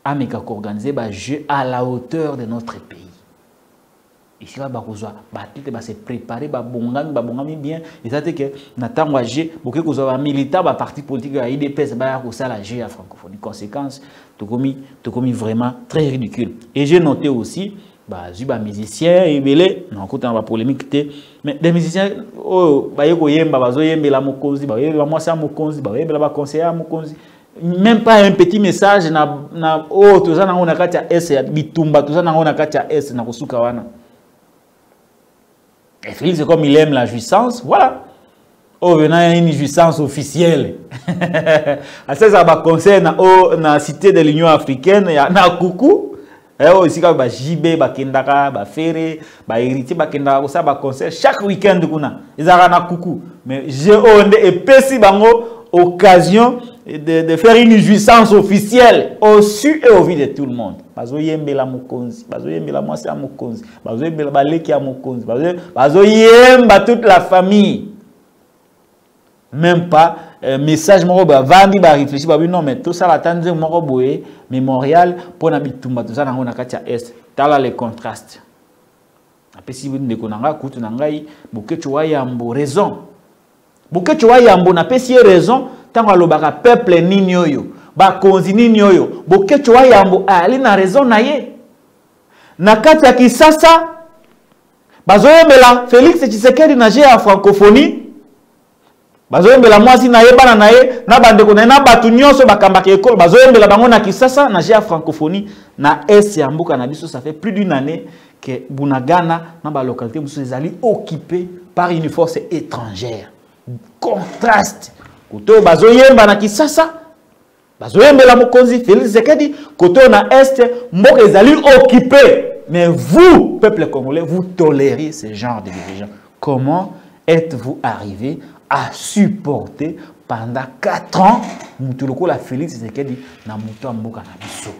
Ameka organiser des jeux à la hauteur de notre pays. Ici, on va se préparer, bongami bien. Et ça, c'est que Nathan Wajé, beaucoup de militants, parti politique, IDPS, la jeu à francophonie. Conséquence, tout comme vraiment très ridicule. Et j'ai noté aussi, des musiciens, et non, écoute, on va polémique, mais des musiciens, même pas un petit message, tout ça, on a S, bitumba, tout ça, on a S, na kosuka wana. Et Félix, c'est comme il aime la jouissance, voilà. Oh, il y a une jouissance officielle. À ça, ça va concerner la cité de l'Union africaine, il y a un coucou. Et aussi, il y a JB, Bakendaka, Ferré, Héritier, Bakendaka, ça va concerner chaque week-end. Il y a un coucou. Mais j'ai occasion de faire une jouissance officielle au su et au vu de tout le monde. Bazo yembela mokonzi, bazo yembela mwasi ya mokonzi, bazo yembela baleki ya mokonzi, bazo yemba toute la famille. Même pas message moko ba vandi ba réfléchir ba non mais tout ça la tande moko boye mémorial pour na bitumba tout ça na ngona katia est. Tala les contrastes. Après si vous ndeko nanga kutu nangai bokecho wa yambo raison. Bokecho wa yambo na pesi raison tant alobaka peuple nini oyo. Ba konzi nini oyo bokecho wa yambo ali na raison na ye na kati ya Kisasa bazoyembela Félix Tshisekedi na jeu ya francophonie bazoyembela mwasi na ye bana na ye na bandeko na batu nyonso bakambaka ekolo bazoyembela bango na Kisasa na jeu ya francophonie na est ya mboka na biso. Ça fait plus d'une année que Bunagana na ba localité musu ezali occupé par une force étrangère. Contraste koto bazoyemba na Kisasa bazoyembela mokonzi Félix Tshisekedi koto na est mboka ezali occupé. Mais vous, peuple congolais, vous tolérez ce genre de dirigeants. Comment êtes-vous arrivé à supporter pendant 4 ans Moutuloko la Félix Tshisekedi na muto mboka na biso?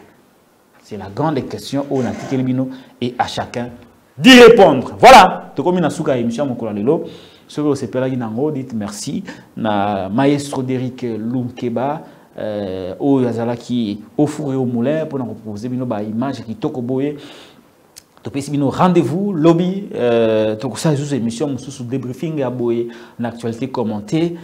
C'est la grande question au Natikeli Bino et à chacun d'y répondre. Voilà, to komi na suka émission mokola lelo. Ce que c'est pelagi nango, dites merci na maestro d'Eric Lunkeba. Au Yazala qui au four et au moulin pour nous proposer une image qui toko boye. Rendez-vous, lobby, donc ça, c'est une émission sous débriefing à boye, une actualité commentée,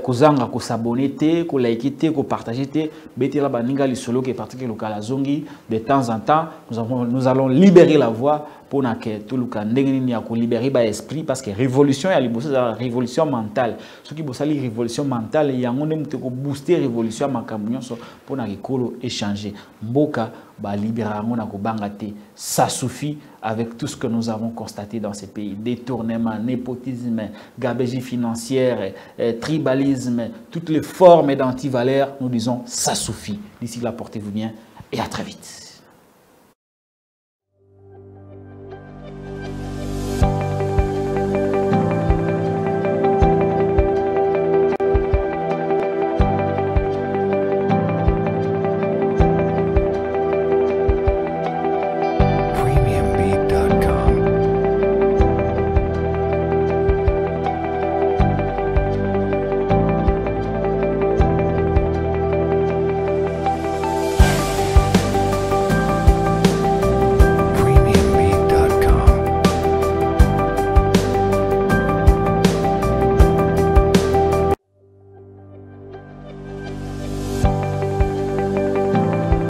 kozanga ko s'abonner, ko liker, ko partager, bete la baninga li solo qui est particulier local à Zongi. De temps en temps, nous allons libérer la voix pour que tout le monde a libérer l'esprit parce que révolution il y a la révolution mentale. Ce qui est la révolution mentale, il y a un booster révolution pour échanger. Mboka ba libérer ça suffit avec tout ce que nous avons constaté dans ces pays. Détournement, népotisme, gabegie financière, tribalisme, toutes les formes d'antivaleurs, nous disons ça suffit. D'ici là, portez-vous bien et à très vite.